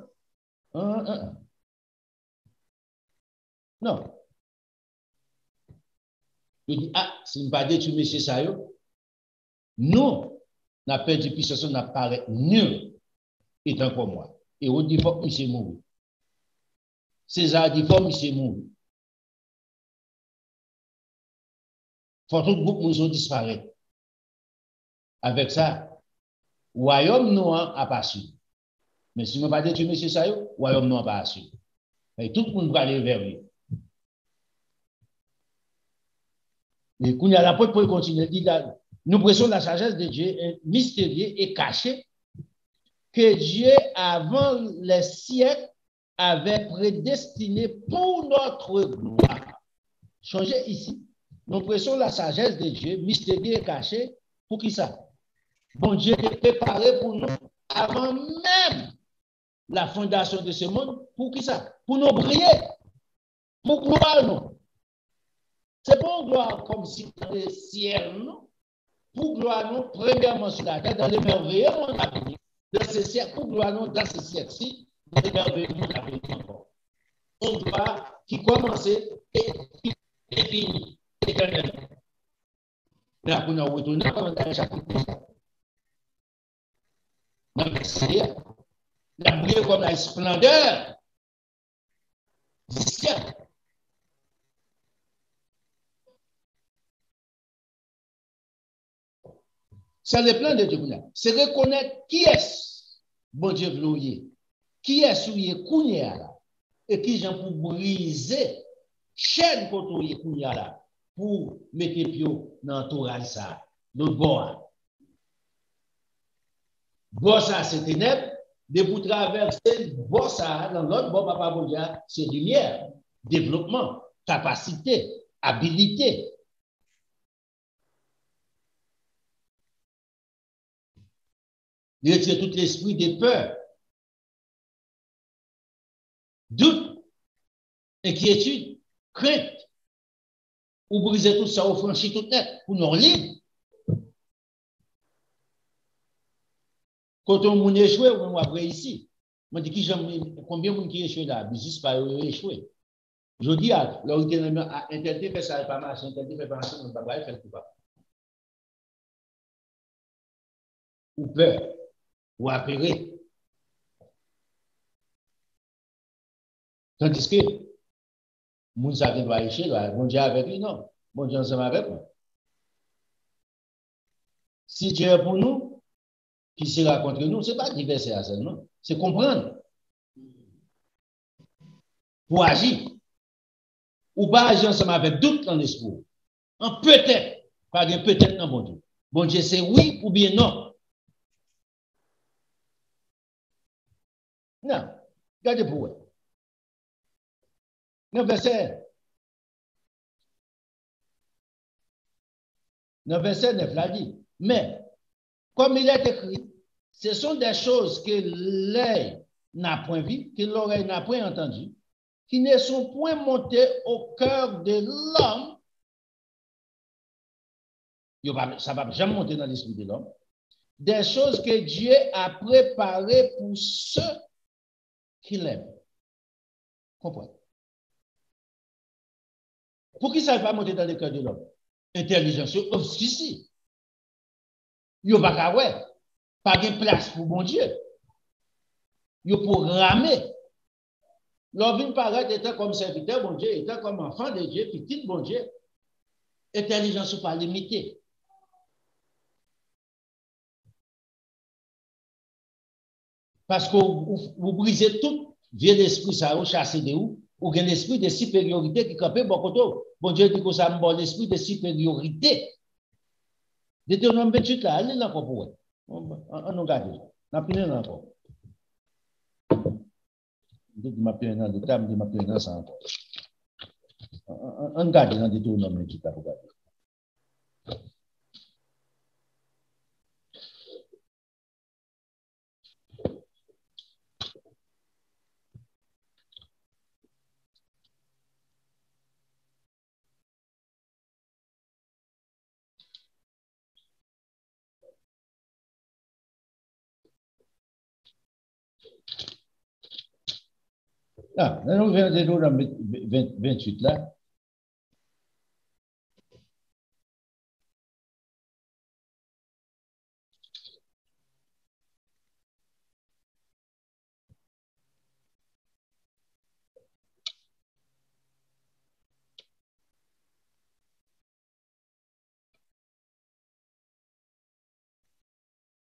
Non. Il dit, ah, c'est pas détruit, monsieur Sayo. Nous, n'a perdu puissance, n'a paraît nul étant comme moi. Et on dit, faut que monsieur mourir. César dit, faut que monsieur mourir. Faut tout le groupe nous disparaître. Avec ça, royaume noir a pas su. Mais si nous pas détruit monsieur Sayo, royaume noir pas su. Et tout le monde va aller vers lui. Et quand il y a l'apôtre pour continuer, il dit, nous prêchons la sagesse de Dieu mystérieuse et cachée que Dieu, avant les siècles, avait prédestiné pour notre gloire. Changez ici. Nous prêchons la sagesse de Dieu mystérieuse et cachée pour qui ça? Bon Dieu est préparé pour nous avant même la fondation de ce monde. Pour qui ça? Pour nous briller. Pour gloire, non. C'est pas une gloire comme si dans le ciel, non. Pour gloire, nous, premièrement sur la terre, dans les merveilleux monde à venir. Dans ce siècle, pour gloire, nous, dans ce siècle-ci, dans les merveilleux monde à venir encore. Une gloire qui commence et qui finit éternellement. Là, pour nous retourner dans le chapitre 1. Dans le ciel, la brille comme la splendeur du ciel. C'est le plan de Dieu. C'est reconnaître qui est bon Dieu glorieux, qui est souillé, et qui j'en pour briser chaîne côté kounya là pour mettre pied dans l'entourage ça. L'autre bord. Bord ça, c'est ténèbres. De pour traverser bord ça, dans l'autre bord, papa Bondia, c'est lumière, développement, capacité, habilité. Il retire tout l'esprit de peur, doute, inquiétude, crainte, ou briser tout ça, ou franchir tout net, pour nous libre. Quand on échoué, on après ici. Je dis combien de gens qui échoué là, juste pas échoué. Je dis à l'autorité interdit fait ça pas marcher, interdit fait pas marcher, on ne va pas faire tout ça. Ou peur, ou apérer. Tandis que, moun sa va échouer là, bon Dieu avec lui, non. Bon Dieu ensemble avec nous. Si Dieu est pour nous, qui sera contre nous, ce n'est pas diverser à seulement, c'est comprendre. Pour agir. Ou pas agir ensemble avec doute dans l'esprit. En peut-être, pas de peut-être dans bon Dieu. Bon Dieu, c'est oui ou bien non. Non, regardez pour vous. Le verset 9 l'a dit. Mais, comme il est écrit, ce sont des choses que l'œil n'a point vues, que l'oreille n'a point entendues, qui ne sont point montées au cœur de l'homme. Ça ne va jamais monter dans l'esprit de l'homme. Des choses que Dieu a préparées pour ceux qui l'aiment. Comprenez? Pour qui ça ne va pas monter dans le cœur de l'homme? Intelligence obscure. Il n'y a pas de place pour bon Dieu. Il pour ramer. L'homme paraît étant comme serviteur, bon Dieu, étant comme enfant de Dieu, petit bon Dieu. Intelligence pas limitée. Parce que vous brisez tout vieux esprit, ça vous chassez de où, ou un esprit de supériorité qui campe beaucoup. Bon Dieu dit que ça me bon l'esprit de supériorité. Deutéronome 28 là, allez là encore pour vous. On nous garde. On a pris là encore. Je dis ma pire dans le terme, je m'appelle dans ça encore. On garde dans Deutéronome 28 là, regardez. Ah, nous venons de Deutéronome 28 là.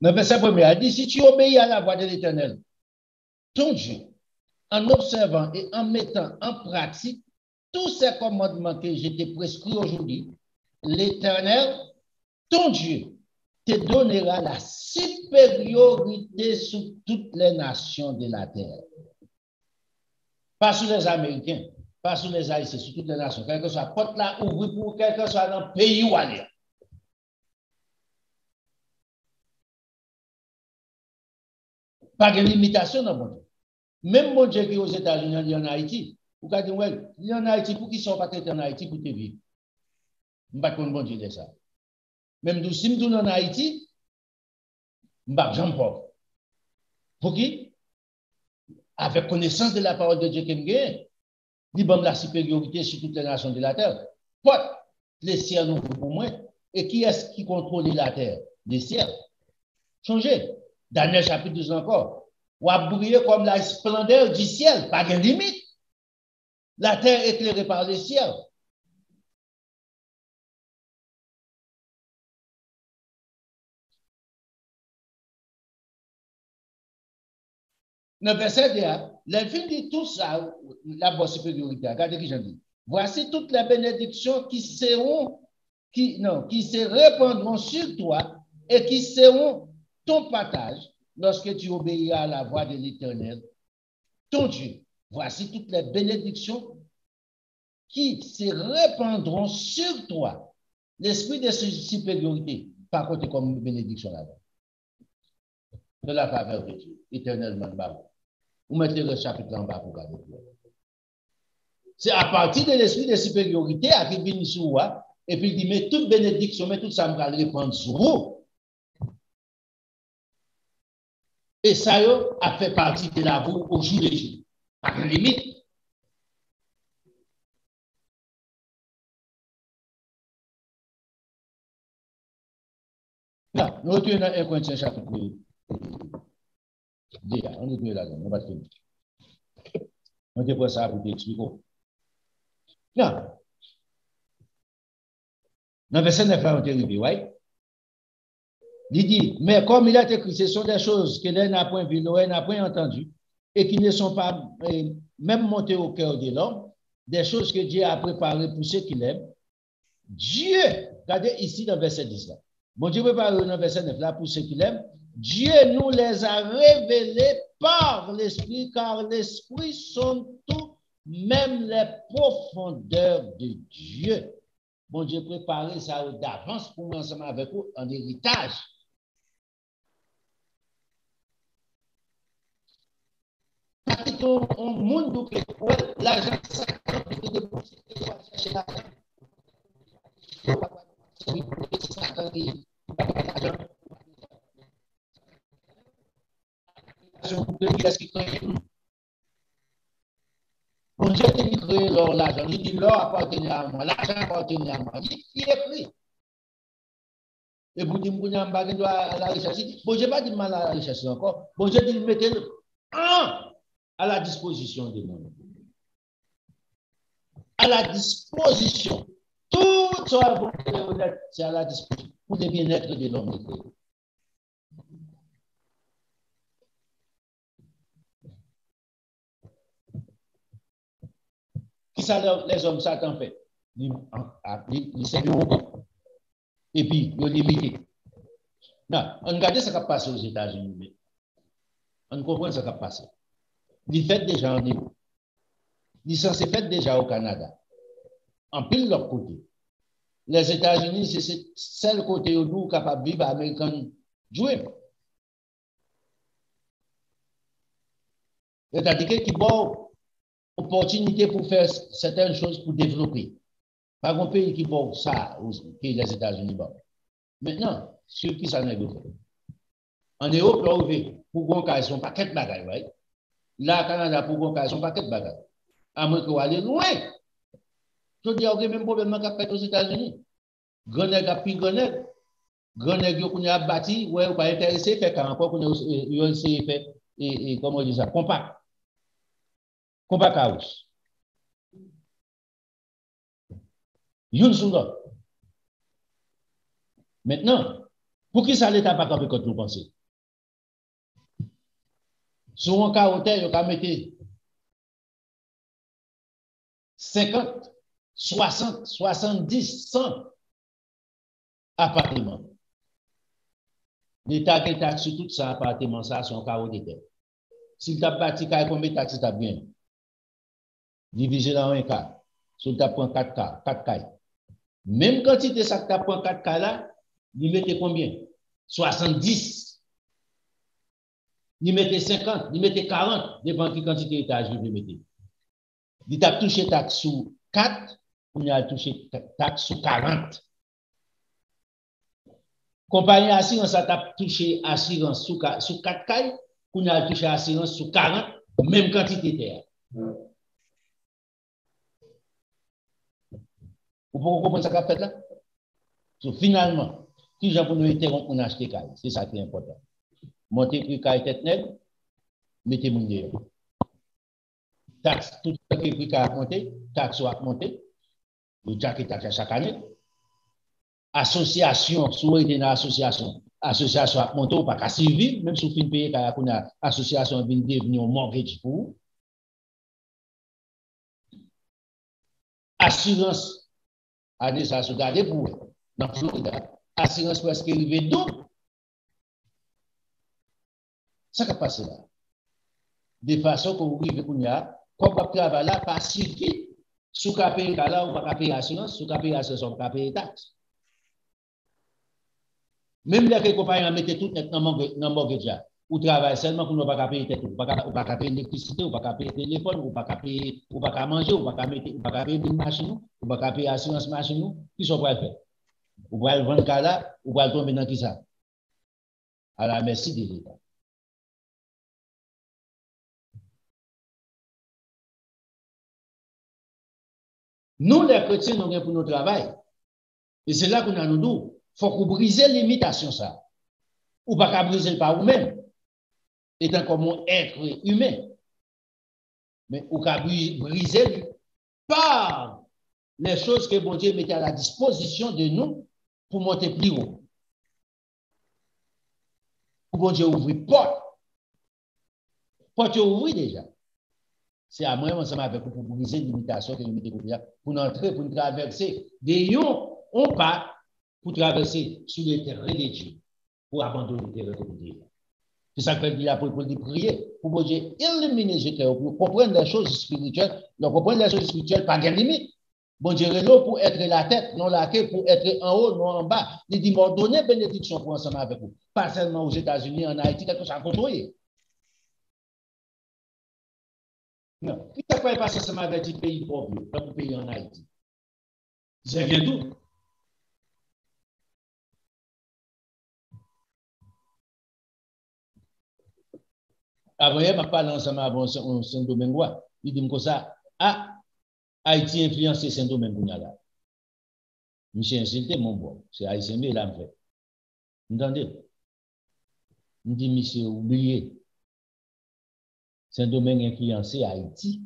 Dans le verset 1er, il dit, si tu obéis à la voix de l'Éternel, ton Dieu, en observant et en mettant en pratique tous ces commandements que je t'ai prescrits aujourd'hui, l'Éternel, ton Dieu, te donnera la supériorité sur toutes les nations de la terre. Pas sur les Américains, pas sur les Haïtiens, sur toutes les nations. Quelle que soit la porte là ouverte pour quel que soit dans le pays où aller. Pas de limitation dans mon Dieu. Même mon Dieu qui est aux États-Unis, il y en Haïti. Vous pouvez dire, ouais, il y en Haïti, pour qui sont pas traités en Haïti pour te vivre? Je ne sais pas comment bon Dieu de ça. Même si je suis en Haïti, je ne sais pas pauvre. Pour qui? Avec connaissance de la parole de Dieu qui me gagne, il donne la supériorité sur toutes les nations de la terre. Porte les ciels nous pour moi. Et qui est-ce qui contrôle la terre? Les ciels. Changez. Daniel chapitre 12 encore. Ou à briller comme la splendeur du ciel, pas de limite. La terre éclairée par le ciel. Le verset 2, le film dit tout ça, la bonne supériorité. Regardez qui j'en dis. voici toutes les bénédictions qui se répandront sur toi et qui seront ton partage lorsque tu obéiras à la voix de l'Éternel, ton Dieu. Voici toutes les bénédictions qui se répandront sur toi. L'esprit de supériorité, par contre, comme une bénédiction là-bas. De la faveur de Dieu, éternellement bas. Vous mettez le chapitre en bas pour garder. C'est à partir de l'esprit de supériorité à qui vient sur toi, et puis il dit, mais toute bénédiction, mais tout ça, me va répandre sur vous. Et ça a fait partie de la vie au jour de Dieu. Pas de limite. Là, nous retournons dans 1 Corinthiens chapitre 2. Déjà, on est là, on va finir. On te prend ça pour t'expliquer. Là, dans verset 9, on est arrivé, oui? Il dit, mais comme il a écrit, ce sont des choses que l'un n'a point vues, l'un n'a point entendues, et qui ne sont pas même montées au cœur de l'homme, des choses que Dieu a préparées pour ceux qui l'aiment. Dieu, regardez ici dans verset 10 là. Bon Dieu prépare dans verset 9 là pour ceux qui l'aiment. Dieu nous les a révélés par l'Esprit, car l'Esprit sont tout, même les profondeurs de Dieu. Bon Dieu préparé ça d'avance pour nous ensemble avec vous en héritage. Un monde où l'argent, Bon Dieu t'a créé l'or, l'argent. Il dit l'or appartenait à moi, l'argent appartenait à moi. Il est pris. Et vous dites, vous n'avez pas à la richesse. Bon Dieu pas dit mal à la richesse encore. Bon Dieu dit, mettez-le à la disposition des monde. À la disposition. Tout ça, c'est à la disposition pour le bien-être de l'homme. Qui ça, les hommes, ça t'en fait? Ils servent et puis, ils limité. Non, on regarde ce qui a passé aux États-Unis. On comprend ce qui a passé. Il fait déjà en Europe. Il s'en s'est fait déjà au Canada. En pile l'autre côté. Les États-Unis, c'est le côté où nous capables de vivre American Dream. C'est-à-dire qu'il y a une opportunité pour faire certaines choses pour développer. Pas un pays qui a ça, que les États-Unis. Maintenant, sur qui ça n'est pas fait. En Europe, là, pour qu'on ait son paquet de bagages, right? Là, au Canada, pour qu'on ait son paquet de bagages. À moins qu'on aille loin. Je dis, il y a même problème qui a fait aux États-Unis. Grenègue a pris Grenègue. Grenègue qu'on a bâti, ouais, ou pas intéressé, fait qu'encore qu'on a essayé de faire, et comment on dit ça, compact. Compact house. Une sous l'autre. Maintenant, pour qui ça l'État pas capable quand nous pensons? Sur un cas hôtel, il y a mettre 50, 60, 70, 100 appartements. L'État qui taxe sur tout ça, appartement, ça, son carreau de terre. Si tu as bâti, combien de taxes tu as bien? Divisé dans un cas. Si tu as pris 4 cas, 4 cas. Même quantité ça que tu as pris 4 cas là, il mettait combien? 70. Il mettait 50, il mettait 40, dépend de quelle quantité d'étage il mettait. Il a touché taxe sur 4, on a touché taxe sur 40. Compagnie assurance a touché assurance sur 4 cailles, on a touché assurance sur 40, même quantité de terre. Vous pouvez comprendre ce qu'on a fait là? So, finalement, qui j'ai pour nous interrompre pour acheter caille? C'est ça qui est important. Montez prix caille tête nègre, mettez mon dehors. Taxe, tout ce qui est prix caille a monté, taxe a monté, le jack est taxe chaque année. Association, si vous êtes dans l'association, association a monté ou pas qu'à suivre, même si vous finissez payer quand on a association vient devenir un mortgage pour vous. assurance à des assurés pour dans Florida, assurance presque arrivée double. Ça qui passe là. De façon qu'on arrive qu'on y a, comme on travaille là, pas suffit. Sous qu'à payer là, ou pas payer assurance, sous qu'à payer assurance, on pas payer taxe. Même les compagnies mettent tout net dans le mortgage. Ou travaille seulement pour ne pas payer tout. Ou pas payer l'électricité, ou pas payer le téléphone, ou pas payer, ou pas manger, ou pas payer une machine, ou pas payer assurance machine, qui sont pas faire. Ou pas le vendre là, ou pas tomber dans qui ça. À la merci de l'État. Nous, les chrétiens, nous avons pour notre travail. Et c'est là qu'on a nous dit, il faut qu'on brise l'imitation ça. Ou pas qu'à briser par vous-même, étant comme un être humain. Mais ou qu'à briser par les choses que bon Dieu mettait à la disposition de nous pour monter plus haut. Pour bon Dieu ouvrir porte. Porte ouvrir déjà. C'est à moi ensemble avec vous pour briser l'imitation que nous mettons pour entrer, pour traverser des on pas pour traverser sur le terrain de Dieu, pour abandonner le terrain de Dieu. C'est ça que fait l'apôtre de prier pour que Dieu illumine les cœurs, pour comprendre les choses spirituelles, pour comprendre les choses spirituelles, pas de limite. Bon Dieu est là pour être la tête, non la queue, pour être en haut, non en bas. Il dit, bon, donnez bénédiction pour ensemble avec vous. Pas seulement aux États-Unis, en Haïti, quelque chose à contrôler. Non. Qui t'a pas passé ensemble avec les pays pauvres, dans le pays en Haïti? C'est bien tout. Avant, je parle ensemble avec Saint-Domingue. Il dit comme ça, ah, Haïti influencé Saint-Domingue. Je suis insulté, mon bon. C'est Haïtien, mais il a fait. Vous entendez? Je dis, monsieur, oubliez. Saint-Domingue influencé Haïti.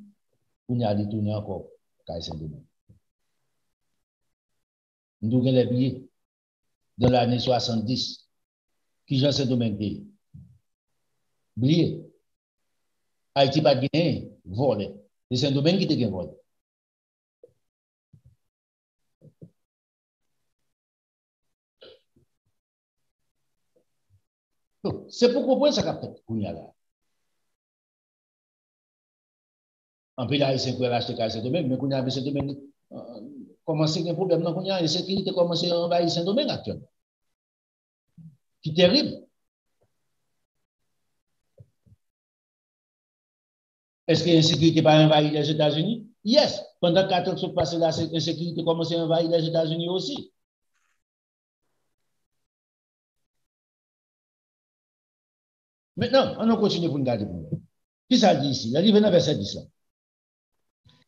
On y a détourné encore Saint-Domingue. Nous avons les billets dans l'année 70. Qui Jean Saint-Domingue dit? Oubliez. Haïti pas gagné, volé. C'est Saint-Domingue qui te gagne volé. C'est pour comprendre ça qu'a fait qu'on y a là. En plus, là, c'est pour acheter Saint-Domingue, mais qu'on y a Saint-Domingue, commencé un problème dans qu'on y a, l'insécurité commencé à envahir Saint-Domingue actuellement. Qui terrible. Est-ce que l'insécurité va envahir les États-Unis? Yes. Pendant 4 ans que se passe là, l'insécurité commence à envahir les États-Unis aussi. Maintenant, on continue pour nous garder. Qui ça dit ici? La livre dans verset 10.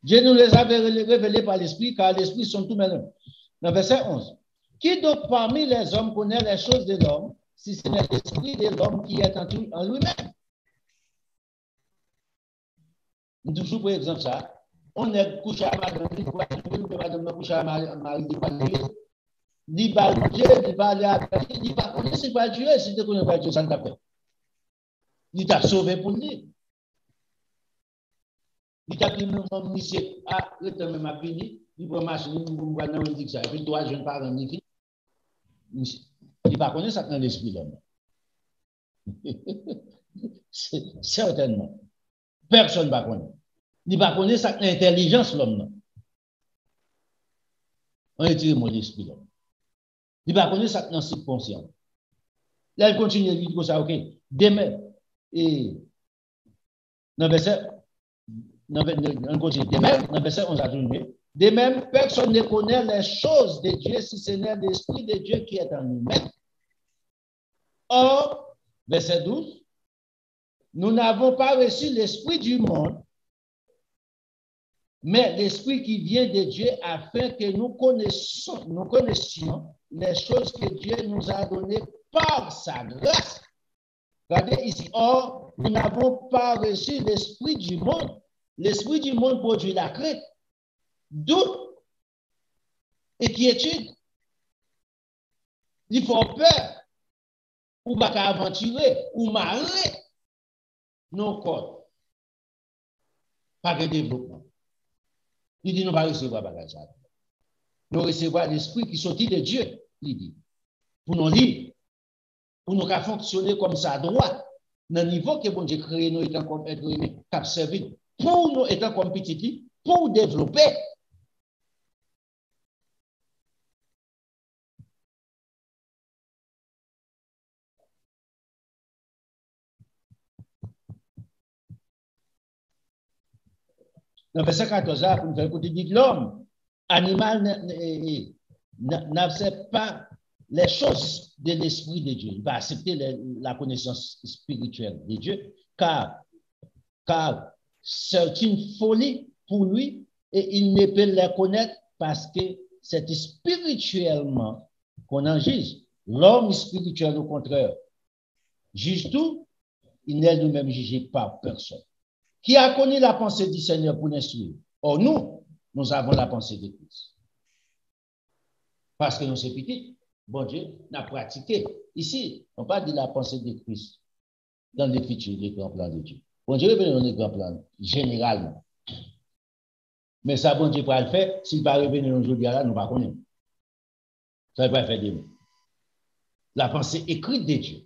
Dieu nous les avait révélés par l'Esprit, car l'Esprit sont tous mêmes. Dans verset 11. Qui donc parmi les hommes connaît les choses de l'homme, si ce n'est l'Esprit de l'homme qui est en lui-même? Toujours pour exemple ça, on est couché à madame, madame couché à mari, dit pas Dieu, dit pas aller à Dieu, dit pas connaître pas Dieu, si tu connais pas Dieu, ça ne t'a pas. Il t'a sauvé pour lui. Il t'a dit, mon monsieur, ah, le temps même a fini, il prend machine, il va dans le dit ça, et puis toi, je ne parle pas de il ne pas connaître ça dans l'esprit l'homme. Certainement. Personne ne va connaître. Il ne va connaître ça l'intelligence l'homme. On retire mon esprit l'homme. Il va connaître ça dans le subconscient. Là, il continue à dire comme ça, ok. Demain, et dans le verset, on continue. Demain, dans le verset 11 à 12, de même, personne ne connaît les choses de Dieu si ce n'est l'esprit de Dieu qui est en nous-mêmes. Or, verset 12, nous n'avons pas reçu l'esprit du monde, mais l'esprit qui vient de Dieu afin que nous connaissions les choses que Dieu nous a données par sa grâce. Regardez ici. Or, nous n'avons pas reçu l'esprit du monde. L'esprit du monde produit la crainte, doute et quiétude. Il faut peur, ou pas aventurer, ou marrer. Non, corps. Pas de développement. Il dit, nous ne pas recevoir bagage ça. Nous recevoir l'esprit qui sortit de Dieu, il dit. Pour nous lire, pour nous fonctionner comme ça droit, dans le niveau que bon Dieu crée nous étant comme être humain, cap servir, pour nous étant comme petit, pour développer. Dans le verset 14, pour nous faire écouter, dit l'homme, animal, n'accepte pas les choses de l'esprit de Dieu. Il va accepter la connaissance spirituelle de Dieu, car c'est une folie pour lui et il ne peut les connaître parce que c'est spirituellement qu'on en juge. L'homme spirituel, au contraire, juge tout, il n'est lui-même jugé par personne. Qui a connu la pensée du Seigneur pour l'instruire? Or, nous avons la pensée de Christ. Parce que nous sommes petits, bon Dieu n'a pratiqué. Ici, on parle de la pensée de Christ dans les futurs, les grands plans de Dieu. Bon Dieu révèle dans les grands plans, généralement. Mais ça, bon Dieu va le faire. S'il va revenir aujourd'hui, là, nous ne connaissons pas. Ça ne va pas faire de nous. La pensée écrite de Dieu,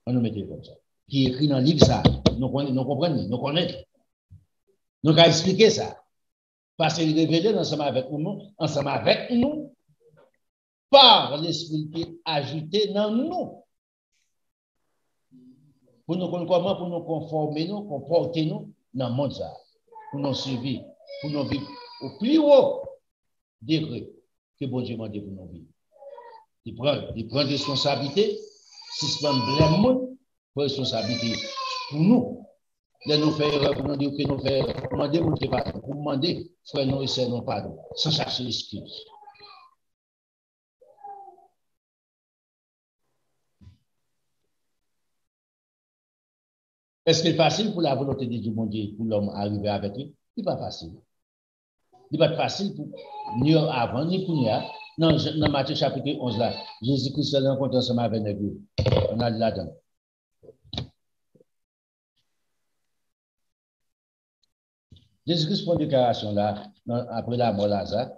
on nous mettait comme ça, qui est écrit dans le livre, ça, nous comprenons, nous connaissons. Nous allons expliquer ça. Parce qu'il est révélé ensemble avec nous, par l'esprit qui est agité dans nous. Pour nous connaître comment, pour nous conformer, nous, comporter nous dans le monde, ça. Pour nous suivre, pour nous vivre au plus haut degré que bon Dieu m'a dit pour nous vivre. Il prend responsabilité, suspend le monde pour responsabilité pour nous. De nous faire erreur, pour nous dire que nous faisons, pour demander mon pardon, pour demander, frère, nous et non pardon, sans chercher l'excuse. Est-ce que c'est facile pour la volonté de Dieu, mon Dieu, pour l'homme arriver avec lui? Il n'est pas facile. Il n'est pas facile pour ni avant, ni pour nous. Dans Matthieu chapitre 11, là, Jésus-Christ s'est rencontré ensemble avec nous. On a là-dedans. Jésus-Christ prend une déclaration là, après la mort de Lazare.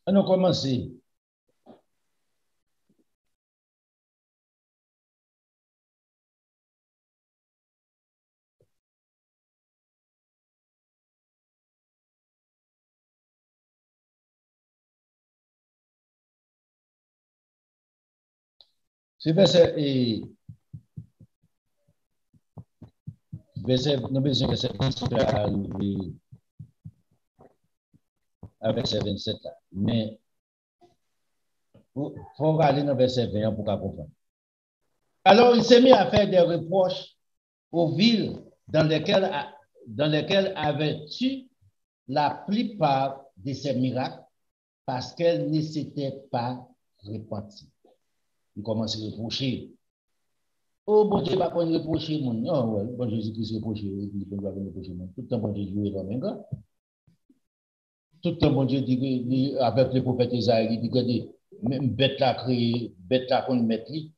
On a commencé. C'est verset, nous besoin que c'est arrivé avec ces 27 là. Mais il faut aller dans verset 20 pour comprendre. Alors, il s'est mis à faire des reproches aux villes dans lesquelles avait-tu la plupart de ces miracles parce qu'elles ne s'étaient pas repenties. Il commence à reprocher. Oh, bon Dieu, pas qu'on reprocher, mon. Non, ouais, bon Jésus-Christ reprocher, bon Dieu, reprocher, mon. Tout le temps, bon Dieu, jouer dans mes gars. Tout le temps, bon Dieu, dit, avec le prophète Isaïe, il dit que même bête la créée, bête la qu'on met lui.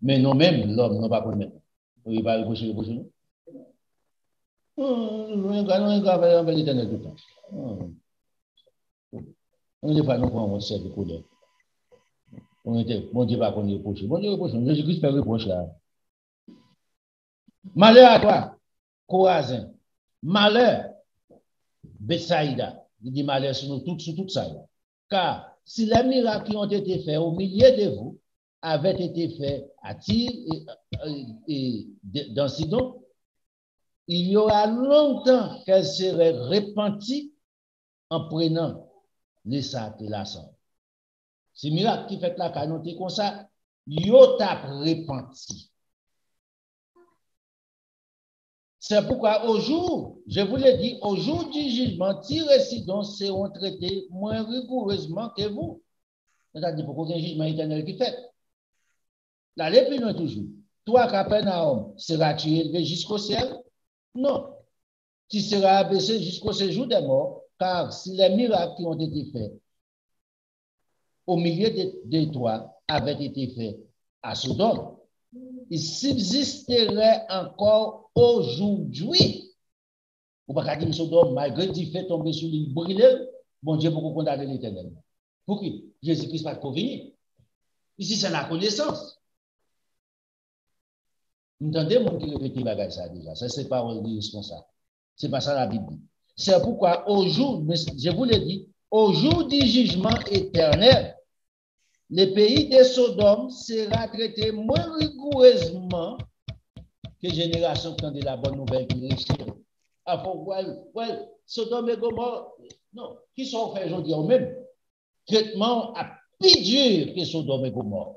Mais non, même l'homme, n'a pas qu'on mettre. Il va reprocher. Non, avec l'éternel tout le temps. On n'est pas non plus en serve de couleur. On était, bon Dieu va qu'on reproche. Bon Dieu reproche. Jésus-Christ fait reproche là. Malheur à toi, Chorazin. Malheur, Bethsaïda. Il dit malheur sur tout ça. Car si les miracles qui ont été faits au milieu de vous avaient été faits à Tyr et dans Sidon, il y aura longtemps qu'elles seraient repenties en prenant les sacs et la sang. C'est miracle qui fait la canoté comme ça, yo t'a repenti. C'est pourquoi au jour, je vous l'ai dit, au jour du jugement, Tyr et Sidon seront traités moins rigoureusement que vous. C'est-à-dire pourquoi il y a un jugement éternel qui fait. L'aller plus loin toujours. Toi, Capernaum, seras-tu élevé jusqu'au ciel? Non. Tu seras abaissé jusqu'au séjour des morts, car si les miracles qui ont été faits au milieu de toi avaient été faits à Sodome, il subsisterait encore aujourd'hui. Ou pas dire Sodome, malgré du fait tomber sur l'île brûlée, bon Dieu beaucoup condamner l'éternel. Pour qui? Jésus-Christ pas convenu. Ici, c'est la connaissance. Vous entendez, mon qui répète bagage ça déjà. Ça, c'est pas responsable. C'est pas ça la Bible. C'est pourquoi au jour, je vous l'ai dit, au jour du jugement éternel, le pays de Sodome sera traité moins rigoureusement que génération qui ont de la bonne nouvelle qui réussit. Sodome et Gomorrhe, non, qui sont faits aujourd'hui au même traitement à plus dur que Sodome et Gomorrhe.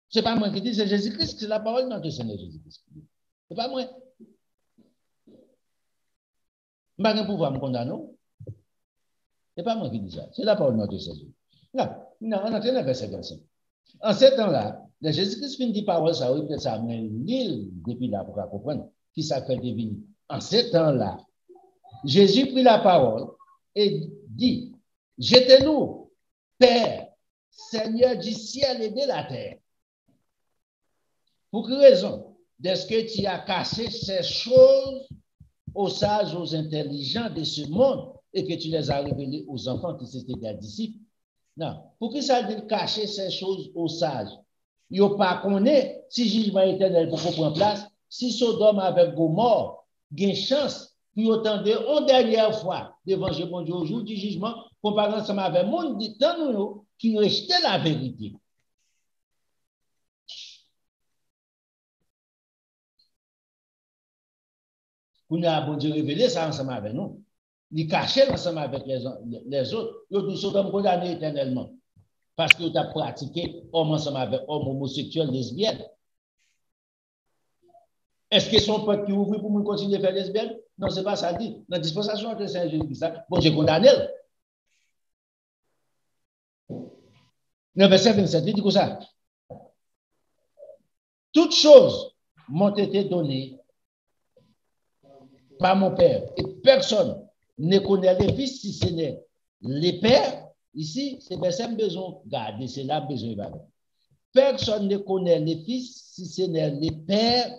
Ce n'est pas moi qui dis, c'est Jésus-Christ, c'est la parole de notre Seigneur Jésus-Christ. Ce n'est pas moi. Je n'ai pas pouvoir me condamner. Ce n'est pas moi qui dis ça, c'est la parole de notre Seigneur. Là, on entre dans le verset 25. En ce temps-là, Jésus-Christ finit par parole, ça, oui, peut-être ça amène l'île depuis là pour comprendre qui ça fait deviner. En ce temps-là, Jésus prit la parole et dit, jetez-nous, Père, Seigneur du ciel et de la terre. Pour quelle raison? Est-ce que tu as caché ces choses aux sages, aux intelligents de ce monde et que tu les as révélées aux enfants qui s'étaient des disciples? Non. Pour que ça dit cacher ces choses aux sages? Ils n'ont pas connaît si jugement éternel pour prendre place, si Sodome avec Gomorrhe, il y a une chance pour attendre une dernière fois devant Dieu au jour du jugement, comparé ensemble avec le monde du temps qui rejetait la vérité. Qu'on a bon Dieu révélé ça ensemble avec nous. Il cachait ensemble avec les autres. Ils ont Sodome condamné éternellement. Parce que tu as pratiqué homme ensemble avec homme homosexuel, lesbienne. Est-ce que son peuple qui ouvre pour nous continuer à faire lesbienne? Non, ce n'est pas ça dit. Dans la dispensation de Saint-Jésus, bon, j'ai condamné. Dans le verset 27, il dit comme ça. Toutes choses m'ont été données par mon Père. Et personne ne connaît les fils si ce n'est les pères. Ici, c'est verset besoin de garder, c'est là besoin de garder. Personne ne connaît les fils si ce n'est les pères.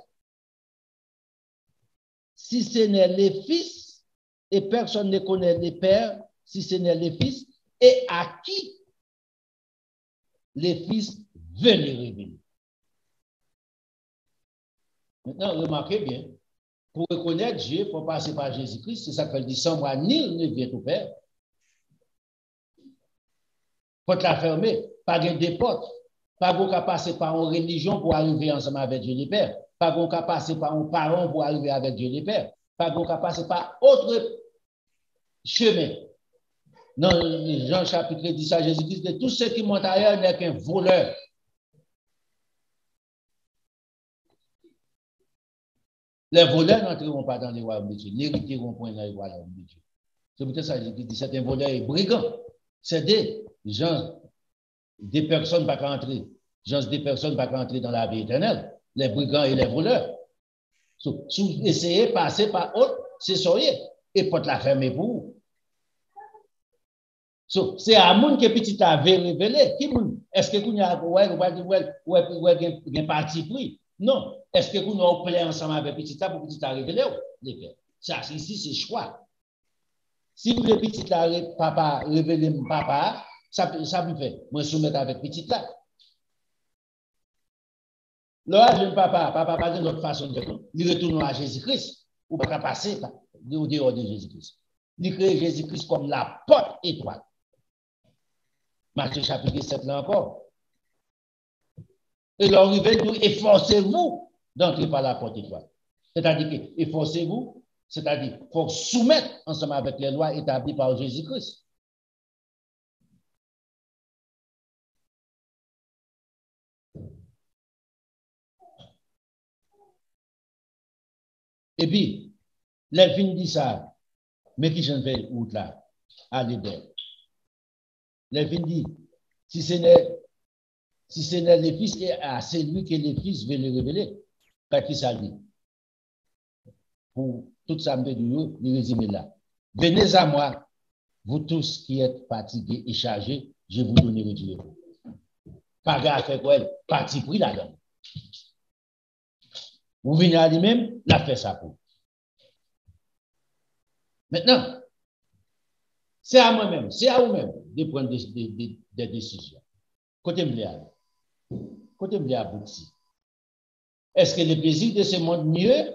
Si ce n'est les fils, et personne ne connaît les pères, si ce n'est les fils, et à qui les fils veulent les révéler. Maintenant, remarquez bien, pour reconnaître Dieu, il faut passer par Jésus-Christ, c'est ça qu'elle dit, sans moi, nul ne vient au Père. Il faut la fermer, pas de portes, pas qu'on passer par une religion pour arriver ensemble avec Dieu le Père, pas qu'on passer par un parent pour arriver avec Dieu le Père, pas qu'on passer par autre chemin. Dans Jean chapitre 10 à Jésus-Christ, de tous ceux qui montent ailleurs n'est qu'un voleur. Les voleurs n'entreront pas dans les royaumes de Dieu, n'hériteront point dans les royaumes de Dieu. C'est peut-être ça que Jésus dit, c'est un voleur et brigand. C'est des gens, des personnes pas qu'à entrer. Des personnes pas qu'à entrer dans la vie éternelle. Les brigands et les voleurs. Si vous essayez de passer par autre, c'est soyez. Et pour la fermer pour vous. C'est à moun que petit avait révélé. Est-ce que vous avez un parti pris? Non. Est-ce que vous avez plaît ensemble avec petit pour petit révélé? Ça, ici, c'est choix. Si vous voulez petit papa révéler papa, ça me fait. Moi, je soumettre avec petit là. Là, jeune papa pas de notre façon de faire. Il retourne à Jésus-Christ. Ou pas passer au dehors de Jésus-Christ. Il crée Jésus-Christ comme la porte étoile. Matthieu chapitre 7 là encore. Et leur rivet dit, efforcez-vous d'entrer par la porte étoile. C'est-à-dire que efforcez-vous, c'est-à-dire qu'il faut soumettre ensemble avec les lois établies par Jésus-Christ. Et puis, les filles disent ça, mais qui j'en fais route là, à l'idée. Les filles disent, si ce n'est les fils, c'est lui que les fils veulent le révéler. Quand il ça dit. Pour tout ça, le résumer là. Venez à moi, vous tous qui êtes fatigués et chargés, je vous donnerai du repos. Pas grave, fait quoi, parti pris là-dedans. Vous venez à lui-même, la fait ça pour. Maintenant, c'est à moi-même, c'est à vous-même de prendre des décisions. Côté Mbléa, côté Mbléa Bouti. Est-ce que le plaisir de ce monde mieux?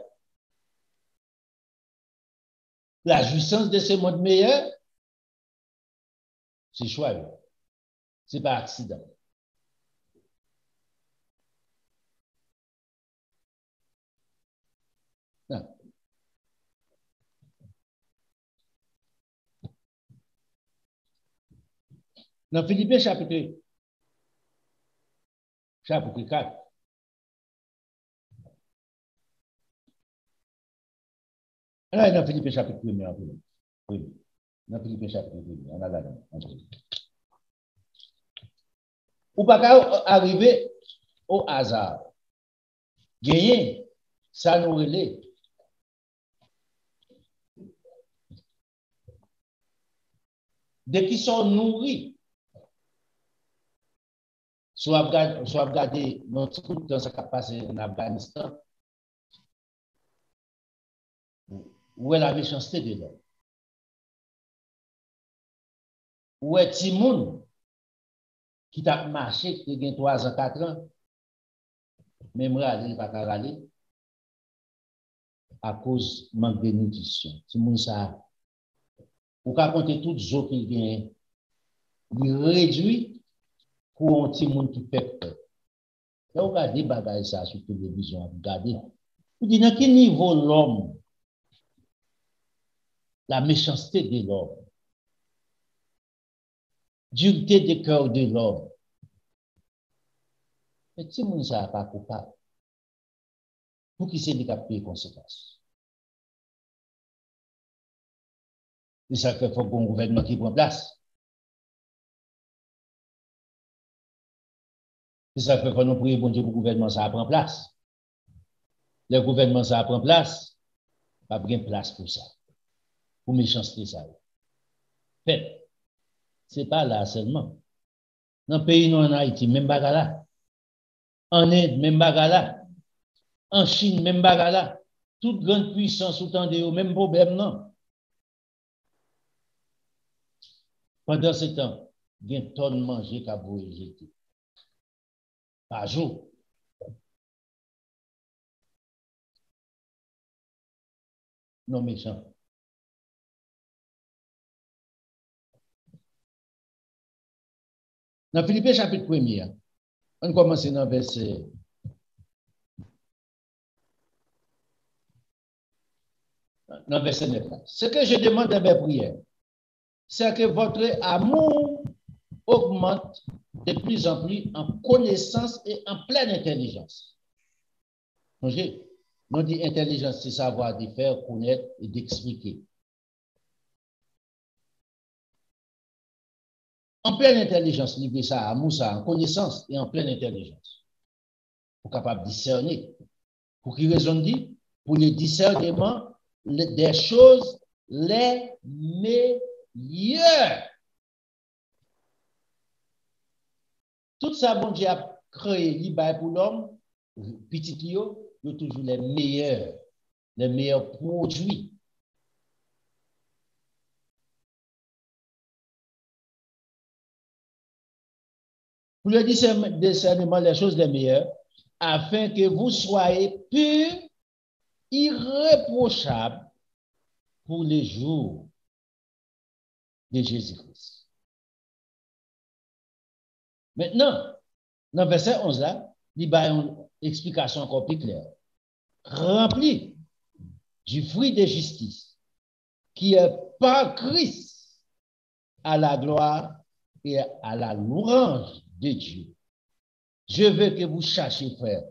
La jouissance de ce monde meilleur? C'est choix. Ce n'est pas accident. Non. Dans Philippiens chapitre 4. Alors, dans Philippiens chapitre 1, oui. Dans Philippiens chapitre 1, on a là. Ou pas arriver au hasard. Gagner, ça nous relève. Dès qu'ils sont nourris, soit regarder notre truc dans ce qui a passé en Afghanistan, où est la méchanceté de l'homme? Où est Timoun qui t'a marché, qui a 3 ans, 4 ans, même râler, il va pas râler, à cause du manque de nutrition. Timoun, ça, ou qu'à compter toutes les eaux qu'il gagne, il réduit pour un Timoun qui fait peur. Là, vous regardez bagaille ça sur la télévision, regardez. Vous dites, dans quel niveau l'homme, la méchanceté de l'homme, dureté de cœur de l'homme. Mais si moun ça pas coupable, pour qui c'est qui payer les conséquences? C'est ça qu'il faut un gouvernement qui prend place. C'est ça qu'il faut nous prier bon Dieu pour le gouvernement ça prend place. Le gouvernement ça prend place, pas bien place pour ça. Pour méchanceté ça. Fait, c'est pas là seulement. Dans le pays, nous en Haïti, même bagala. En Inde, même bagala. En Chine, même bagala. Toute grande puissance autant de même problème, non? Pendant ce temps, il y a une tonne de manger qu'à vous jeter. Par jour. Non méchant. Dans Philippiens chapitre 1, on commence dans verset. Dans verset 9. Ce que je demande dans mes prières, c'est que votre amour augmente de plus en plus en connaissance et en pleine intelligence. On dit intelligence, c'est savoir de faire, connaître et d'expliquer. En pleine intelligence, livrer ça, amour ça, en connaissance et en pleine intelligence. Pour capable de discerner. Pour qui raison dit? Pour le discernement des choses les meilleures. Tout ça, bon Dieu a créé l'IBA pour l'homme, petit Lio, il y a toujours les meilleurs produits. Pour le discernement des choses les meilleures, afin que vous soyez purs, irréprochables pour les jours de Jésus-Christ. Maintenant, dans le verset 11 là, il y a une explication encore plus claire. Rempli du fruit de justice qui est par Christ à la gloire et à la louange de Dieu. Je veux que vous cherchiez, frère,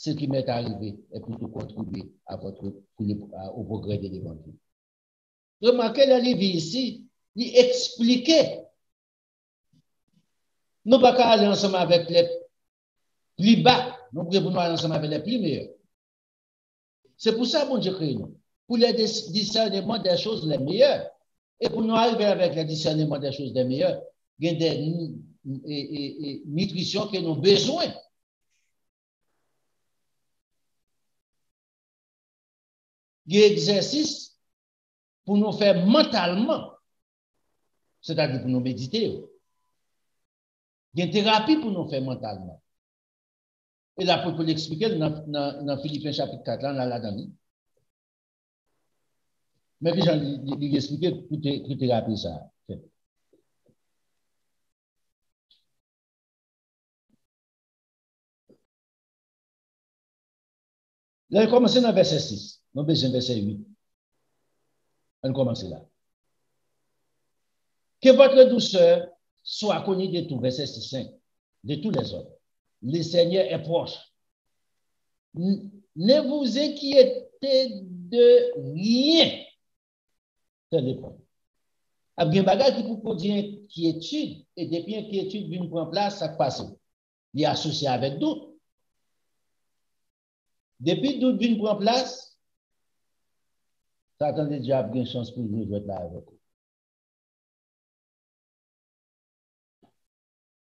ce qui m'est arrivé est plutôt contribué au progrès de l'évangile. Remarquez le livre ici, il expliquait. Nous ne pouvons pas aller ensemble avec les plus bas, nous pouvons aller ensemble avec les plus meilleurs. C'est pour ça que Dieu crée nous, pour le discernement des choses les meilleures. Et pour nous arriver avec le discernement des choses les meilleures, il y a des nutritions que nous avons besoin. Il y a des exercices pour nous faire mentalement, c'est-à-dire pour nous méditer. Il y a une thérapie pour nous faire mentalement. Et là, pour l'expliquer, dans Philippiens chapitre 4, là, on a là-dedans. Mais puis, j'ai expliqué toute thérapie, ça. Là, on commence dans verset 6. Nous besoin verset 8. On commence là. Que votre douceur soit connue de tous, verset 5, de tous les hommes. Le Seigneur est proche. Ne vous inquiétez de rien. C'est le point. Il y a un bagage qui peut produire quiétude, et depuis une quiétude vient prendre place, ça passe. Il est associé avec doute. Depuis doute vient prendre place, Satan déjà a une chance pour jouer là avec vous.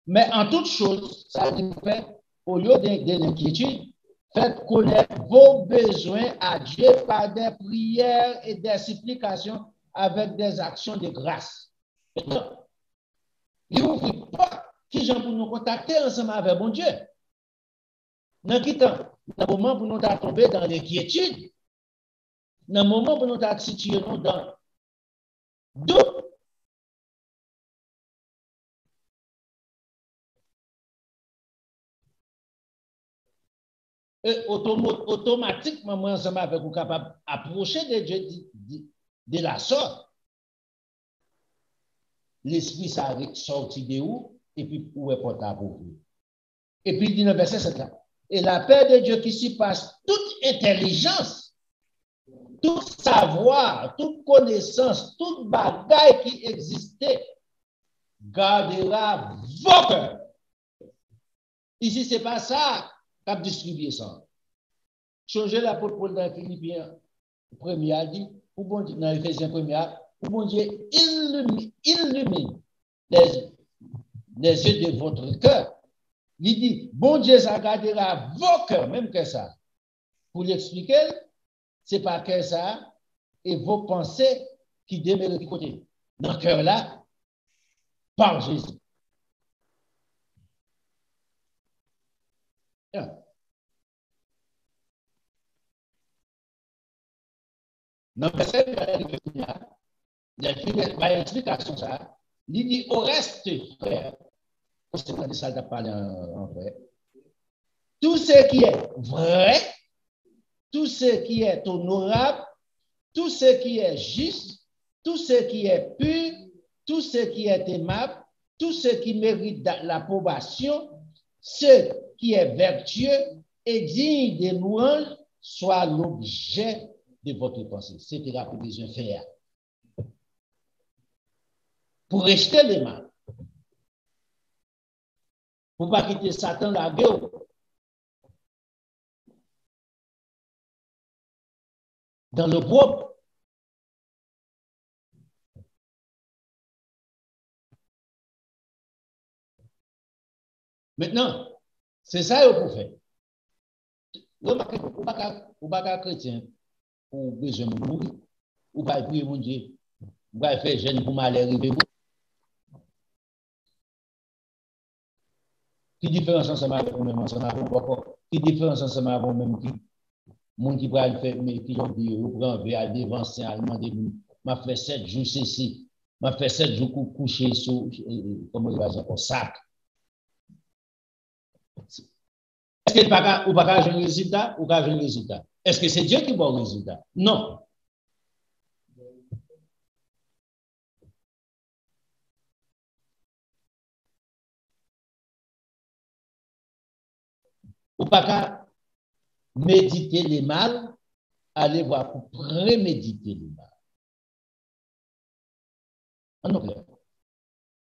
Mais en toute chose, ça dit fait, au lieu de l'inquiétude, faites connaître vos besoins à Dieu par des prières et des supplications avec des actions de grâce. Maintenant, il ne faut pas qui gens pour nous contacter ensemble avec bon Dieu. Dans quel temps? Dans le moment où nous sommes tombés dans l'inquiétude, dans le moment où nous sommes situés dans doute, automatiquement, moi, ensemble avec vous, capable d'approcher de Dieu de la sorte. L'esprit s'est sorti de où, et puis où est portable pour vous. Et puis il dit dans le verset 7 là, et la paix de Dieu qui surpasse toute intelligence, tout savoir, toute connaissance, toute bagaille qui existait, gardera vos cœurs. Ici, ce n'est pas ça qu'a distribué ça. Changer l'apôtre Paul dans Philippiens 1er a dit, ou bon Dieu, dans Éphésiens 1er, ou bon Dieu illumine les yeux de votre cœur. Il dit, bon Dieu, ça gardera vos cœurs, même que ça. Pour l'expliquer, c'est pas que ça, et vos pensées qui demeurent du côté. Dans le cœur là, par Jésus. Yeah. Dans le verset, il y a une explication ça. Il dit, au reste, frère, c'est quand ça t'a parlé en vrai. Tout ce qui est vrai, tout ce qui est honorable, tout ce qui est juste, tout ce qui est pur, tout ce qui est aimable, tout ce qui mérite l'approbation, ce qui est vertueux et digne de louange, soit l'objet de votre pensée. C'est ce que vous besoin de faire. Pour rejeter les mal. Pour ne pas quitter Satan la gueule. Dans le groupe. Maintenant, c'est ça que vous faites. Vous ne pas chrétien pour besoin de mourir. Vous ne pas prier mon Dieu. Vous ne pas faire jeûne pour mal arriver. Qui différence ensemble avec vous-même ensemble? Qui différence ensemble avec vous-même qui monde qui va le faire, mais qui ont dit, vous prenez à dévancer, allemand, m'a fait 7 jours ceci, m'a fait 7 jours coucher sur, comment il va dire, au sac. Est-ce qu'il n'y a pas un résultat ou pas un résultat? Est-ce que c'est Dieu qui va au résultat? Non. Ou pas méditer les mal, allez voir pour préméditer les mal. En anglais.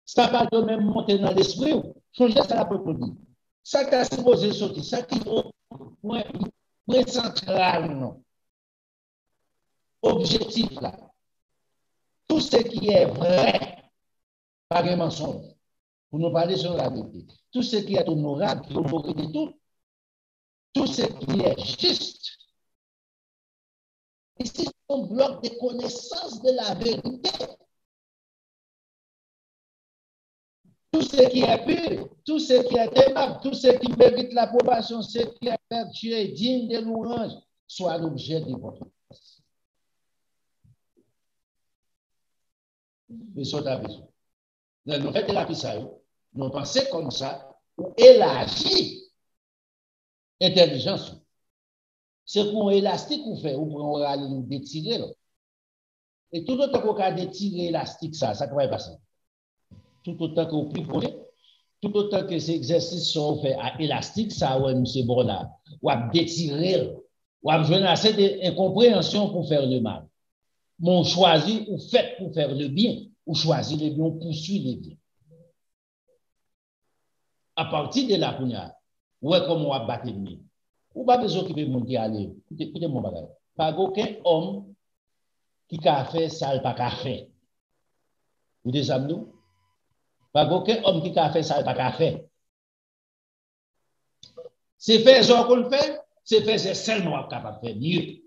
Ça va de même monter dans l'esprit. Changez ça la propre. Ça qui a supposé sortir, ça qui est au point central, non. Objectif là. Tout ce qui est vrai, pas de mensonge. Pour nous parler sur la vérité. Tout ce qui est honorable, qui est honoré de tout. Tout ce qui est juste. Ici, on bloque des connaissances de la vérité. Tout ce qui est pur, tout ce qui est aimable, tout ce qui mérite l'approbation, ce qui est vertueux, digne de louange, soit l'objet de votre pensée. Mais ça, t'as besoin. Nous faisons la pisse, nous pensons comme ça, pour élargir l'intelligence. C'est pour un élastique qu'on fait, ou pour un détirer. Et tout autant qu'on a détiré l'élastique, ça va passer. Tout autant qu'on pivote, tout autant que ces exercices sont faits à élastique, ça, ouais, c'est bon là. Ou à détirer, ou à jouer assez d'incompréhension pour faire le mal. Mon choisi ou fait pour faire le bien, ou choisi le bien, ou poursuit le bien. À partir de là, ouais, comment on va battre le bien. Ou pas besoin de monter à aller. Écoutez mon bagage. Pas aucun homme qui a fait ça, il n'a pas fait. Vous dites ça, nous? Pas aucun homme qui a fait ça, il n'a pas fait. C'est fait ce qu'on le fait, c'est fait seulement capable de faire mieux.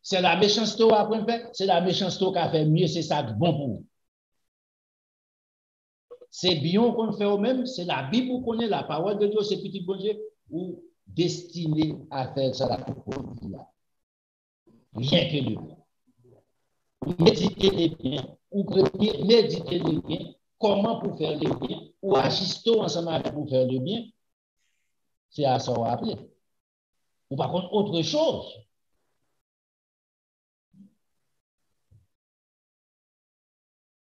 C'est la méchanceté qu'on a fait, c'est la méchanceté qui a fait mieux, c'est ça de bon pour vous. C'est bien qu'on fait au même, c'est la Bible qu'on connaît, la parole de Dieu, c'est petit bon Dieu, ou destiné à faire ça la propre. Rien que le bien. Méditer les biens, ou méditer les biens, comment pour faire le bien, ou agister ensemble pour faire le bien, c'est à ça qu'on va appeler. Ou par contre, autre chose.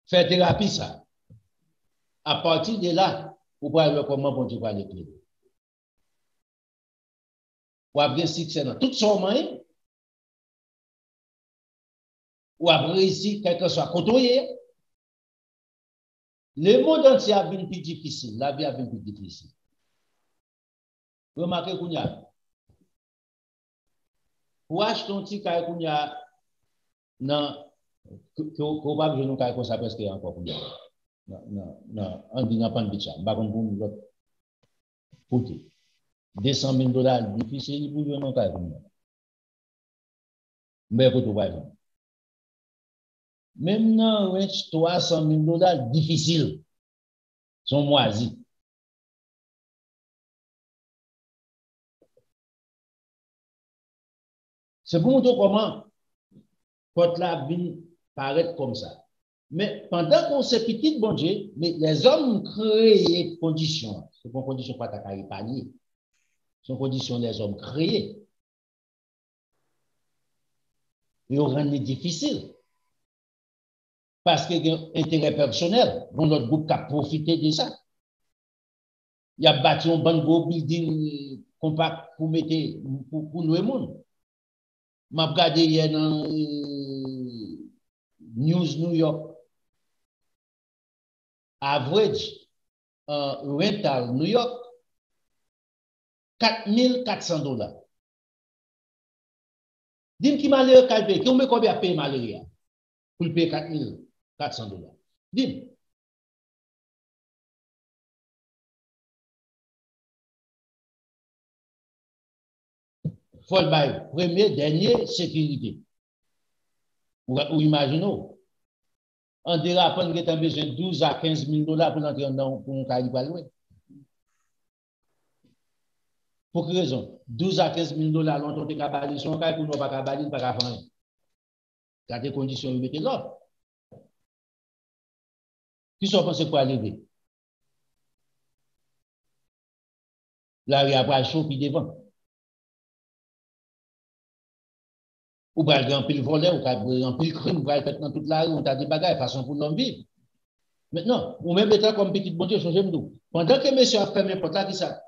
Faire thérapie, ça. À partir de là, vous pouvez voir comment bon Dieu va l'éclairer. Ou avoir un succès dans tout son moyen, ou avoir réussi, quel que soit côtoyé. Le monde entier a été plus difficile, la vie a été plus difficile. Remarquez qu'on y a. Pour acheter un petit caille qu'on y a, non, qu'on va jouer un caille comme ça parce qu'il y a encore qu'on y a. Non, on dit n'a pas de bitch. Par contre, pour l'autre, pour tout. $200,000 difficile pour jouer un caille comme ça. Mais pour tout, par exemple. Même dans $300,000 difficile, sont moisis. C'est pour montrer comment quand la vie paraît comme ça. Mais pendant qu'on s'est petit, bon Dieu, mais les hommes créent conditions. Ce sont conditions pas à épargner. Ce sont conditions des hommes créés. Et on rend difficile. Parce qu'il y a un intérêt personnel, dont notre groupe a profité de ça. Il y a bâti un bon gros building compact pour mettre pour nous et monde. Je vais regarder hier dans News New York. Average rental New York, $4,400. Dis-moi qui m'a l'air calpé, qui me combien paye malheureux pour payer $4,400. Dis-moi. Faut le bail, premier, dernier, sécurité. Ou imaginez, on dirait qu'on a besoin de $12 à $15,000 pour entrer pour un cahier de louer. Pour quelle raison? $12 à $15,000, longtemps de cabali, son cahier pour nous pas cabali, pas faire. Dans des conditions, ils mettent l'ordre. Qui sont pensés pour arriver? Là, il y a pas chaud puis devant. Ou bien, il y a un pile volet, ou un pile crime, ou bien, dans toute la rue, on a des bagages, façon pour l'homme vivre. Maintenant, ou même étant comme petit bon Dieu, changez-nous. Pendant que monsieur a fait n'importe qui ça,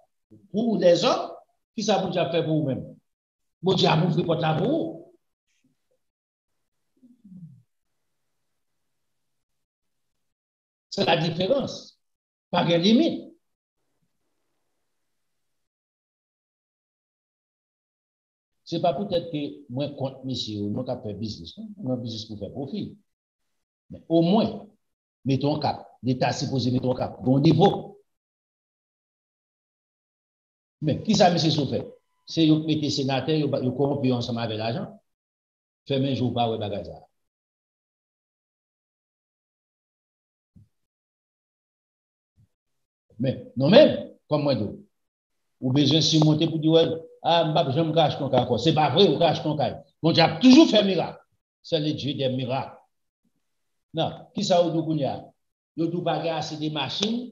pour les hommes, Qui ça bon Dieu a fait pour vous-même? Bon Dieu a ouvert porte là pour vous. C'est la différence. Pas de limite. Ce n'est pas peut-être que moi, contre monsieur, nous avons fait business. Nous avons business pour faire profit. Mais au moins, mettons cap. L'État supposé mettre un cap. Bon niveau. Mais qui ça, monsieur, fait? C'est vous mettez sénateur, vous corrompez ensemble avec l'argent. Fait un jour pas, ouais, bagage. Mais non même, comme moi, ou besoin de surmonter pour dire, ah, je me cache ton cas. C'est pas vrai, on cache ton cas. Bon Dieu a toujours fait miracle. C'est le Dieu des miracles. Non, qui ça ou nous a? Nous tout pas assez de machines.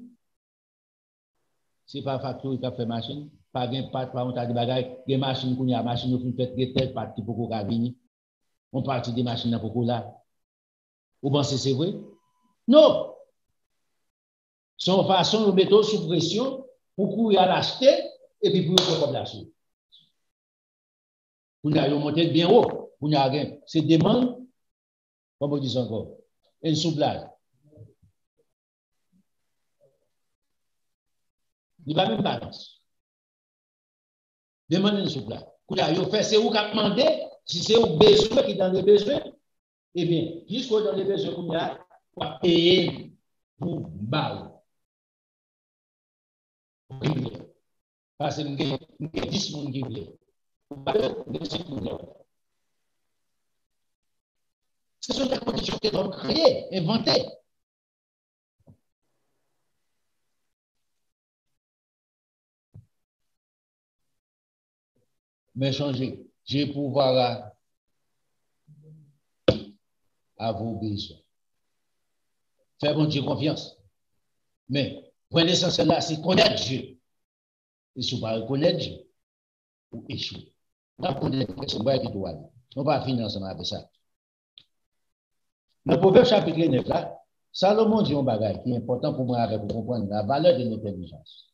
C'est pas facteur qui a fait machine. Pas de pas on a des bagages, des machines qu'on a, machines qui fait des têtes parti pour qu'on venir. On partit des machines pour là. Vous pensez c'est vrai? Non. Son façon de mettre sous pression pour courir à l'acheter et puis pour faire comme la chose. Vous avez monté bien haut. Vous avez c'est demande, comme on dit encore, une soublage. Il va même balance. Demande une soublage. Vous avez fait, c'est vous qui avez demandé, si c'est vous besoin qui est dans les besoins, eh bien, puisque dans les besoins, vous avez payé pour balle. Parce que nous avons 10 personnes qui voulaient. Ce sont des conditions que nous avons créées, inventées. Mais changer, j'ai pouvoir à vos besoins. Faire bon Dieu confiance. Mais, pour l'essentiel là, c'est connaître Dieu. Et si vous ne reconnaître Dieu, vous échouez. On connaître Dieu, c'est vrai qu'il doit aller. On va finir ensemble avec ça. Le Proverbe chapitre 9 là, Salomon dit un bagage qui est important pour moi pour comprendre la valeur de l'intelligence.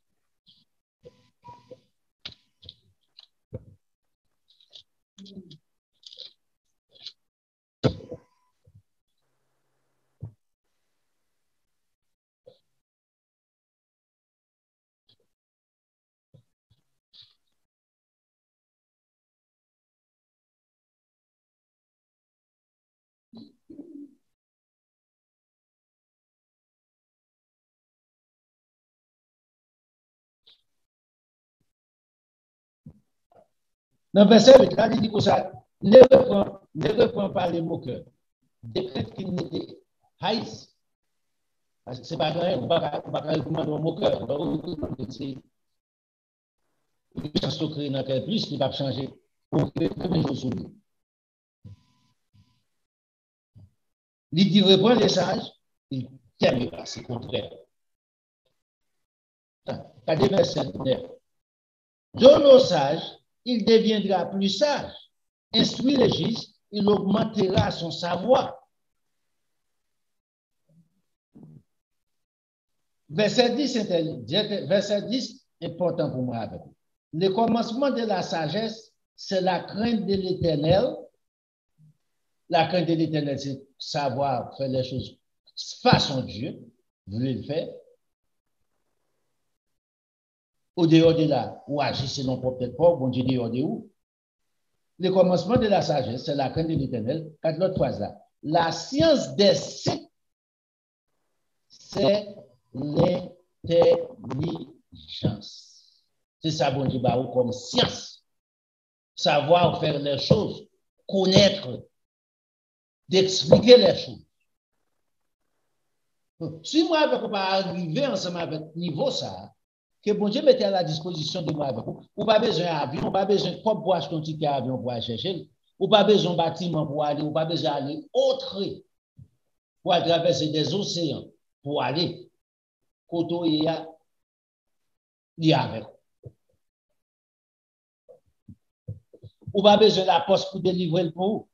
Dans le verset 8, là, il dit que ça, ne reprend pas les moqueurs. Décrète qu'ils n'étaient haïs. C'est pas vrai, on ne va pas recommander un moqueur. C'est une chance de créer dans quel plus qui va changer pour que les choses soient. Il dit reprend les sages, il terminera, c'est contraire. Regardez verset 9. De nos sages, il deviendra plus sage. Instruit le juste, il augmentera son savoir. Verset 10, important pour moi avec vous. Le commencement de la sagesse, c'est la crainte de l'Éternel. La crainte de l'Éternel, c'est savoir faire les choses façon Dieu. Vous voulez le faire. Au dehors de là, ou agissez non peut-être pas, bon Dieu dehors de où. Le commencement de la sagesse, c'est la crainte de l'Éternel. Quand l'autre phrase là, la science des siècles, c'est l'intelligence. C'est ça, bon Dieu, comme science. Savoir faire les choses, connaître, d'expliquer les choses. Si moi, je ne peux pas arriver ensemble avec niveau ça, que bon Dieu mette à la disposition de moi avec vous. Ou pas besoin d'avion, ou pas besoin de propre boîte ton ticket avion pour aller chercher, ou pas besoin de bâtiment pour aller, ou pas besoin d'aller autre pour aller traverser des océans pour aller côté il y a avec. Ou pas besoin de la poste pour délivrer le pour vous.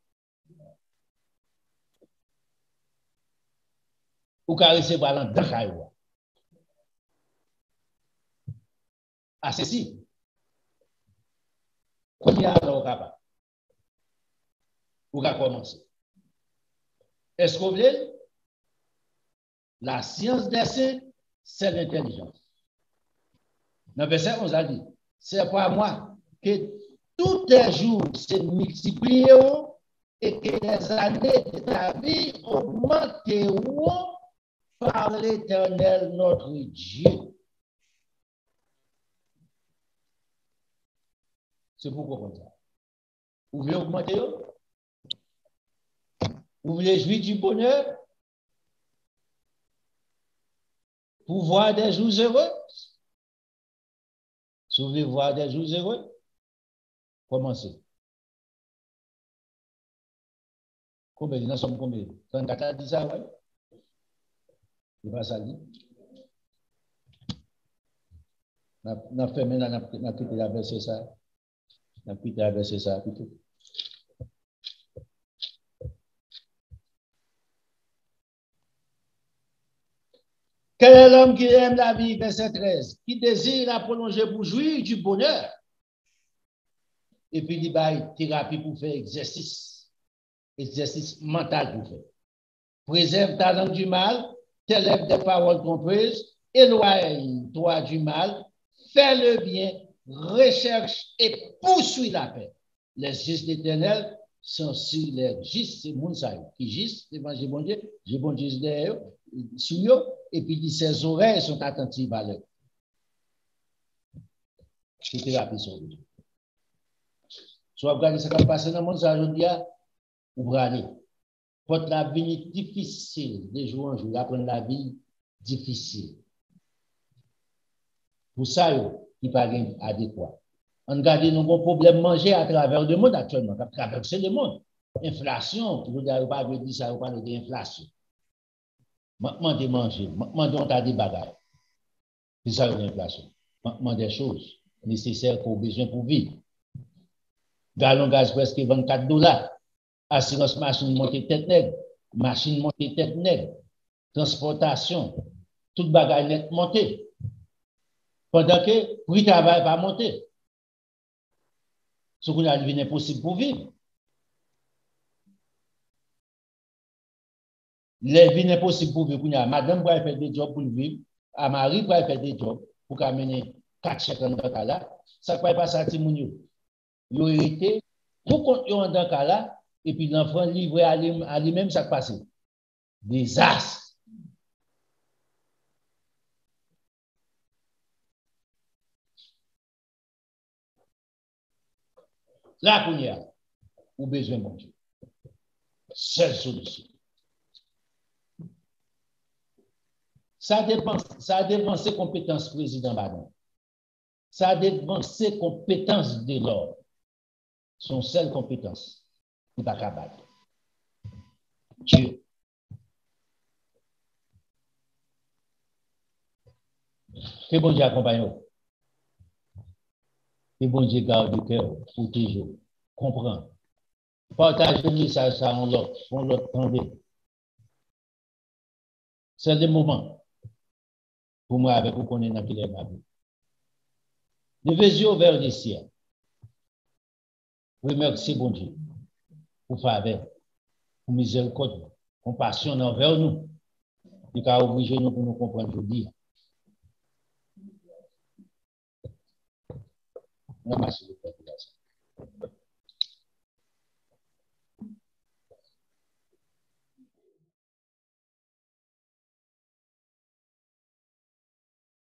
Ou qu'à recevoir dans le caillou. Ah, c'est si. Qu'on y a alors capable. Pour commencer. Est-ce que vous voulez? La science des saints, c'est l'intelligence. Dans le verset 11 a dit, c'est pas moi que tous les jours se multiplient et que les années de ta vie augmenteront par l'Éternel notre Dieu. C'est pourquoi comme ça. Vous voulez augmenter? Vous voulez jouir du bonheur? Pour voir des jours heureux? Si vous voulez voir des jours heureux, commencez. Combien nous sommes combien? 34 a dit ça, oui? C'est pas ça dit. On a fait maintenant, on a quitté la verset ça. On a quitté la verset ça, plutôt. Quel est l'homme qui aime la vie, verset 13, qui désire la prolonger pour jouir du bonheur? Et puis, il y a une thérapie pour faire exercice mental pour faire. Préserve ta langue du mal, t'élève des paroles comprises, éloigne-toi du mal, fais le bien, recherche et poursuis la paix. Les gistes d'Éternel sont sur les gistes, c'est Mounsaï qui gisent devant bon Dieu, j'ai bon Dieu derrière, sur eux, et puis ses oreilles sont attentives à l'œuvre. C'est thérapie sur lui. Soit vous regardez ce qui passe dans le monde, ça aujourd'hui, vous regardez. Quand la vie est difficile, de jour en jour, apprendre la vie difficile. Pour ça, il n'est pas adéquat. On regarde nos problèmes manger à travers le monde actuellement, à travers le monde. Inflation, vous n'avez pas dit ça, vous parlez d'inflation. Manquement de manger, manquement de des bagages. C'est ça l'inflation. Manquement des choses nécessaires qu'on a besoin pour vivre. Gallon gaz presque $24. Assurance machine montée tête nègre. Machine montée tête nègre. Transportation. Tout bagage net monté. Pendant que prix de travail va monter. Ce qu'on a devenu impossible pour vivre. Les vies impossibles pour vivre. Madame va faire des jobs pour vivre. À Marie va faire des jobs pour amener 4 chèques dans le cas là. Ça ne va pas sortir mon yo. Yo hérité. Pour qu'on dans le cas là. Et puis l'enfant livré à lui-même, ça passe. Désastre. Là, qu'on y a, ou besoin de mon Dieu. Seule solution. Ça dépend ses compétences, président Badon. Ça dépend ses compétences de l'ordre. Son seule compétence. Il n'est pas capable. Dieu. Que bon Dieu accompagne. Que bon Dieu garde le cœur pour toujours. Comprends. Partagez le message ça en l'autre tendez. C'est le moment pour moi avec vous qu'on est dans ma vie. Levez les yeux vers le ciel. Remerciez bon Dieu pour faveur, pour miséricorde, compassion envers nous. Il a obligé nous pour nous comprendre aujourd'hui. Merci beaucoup.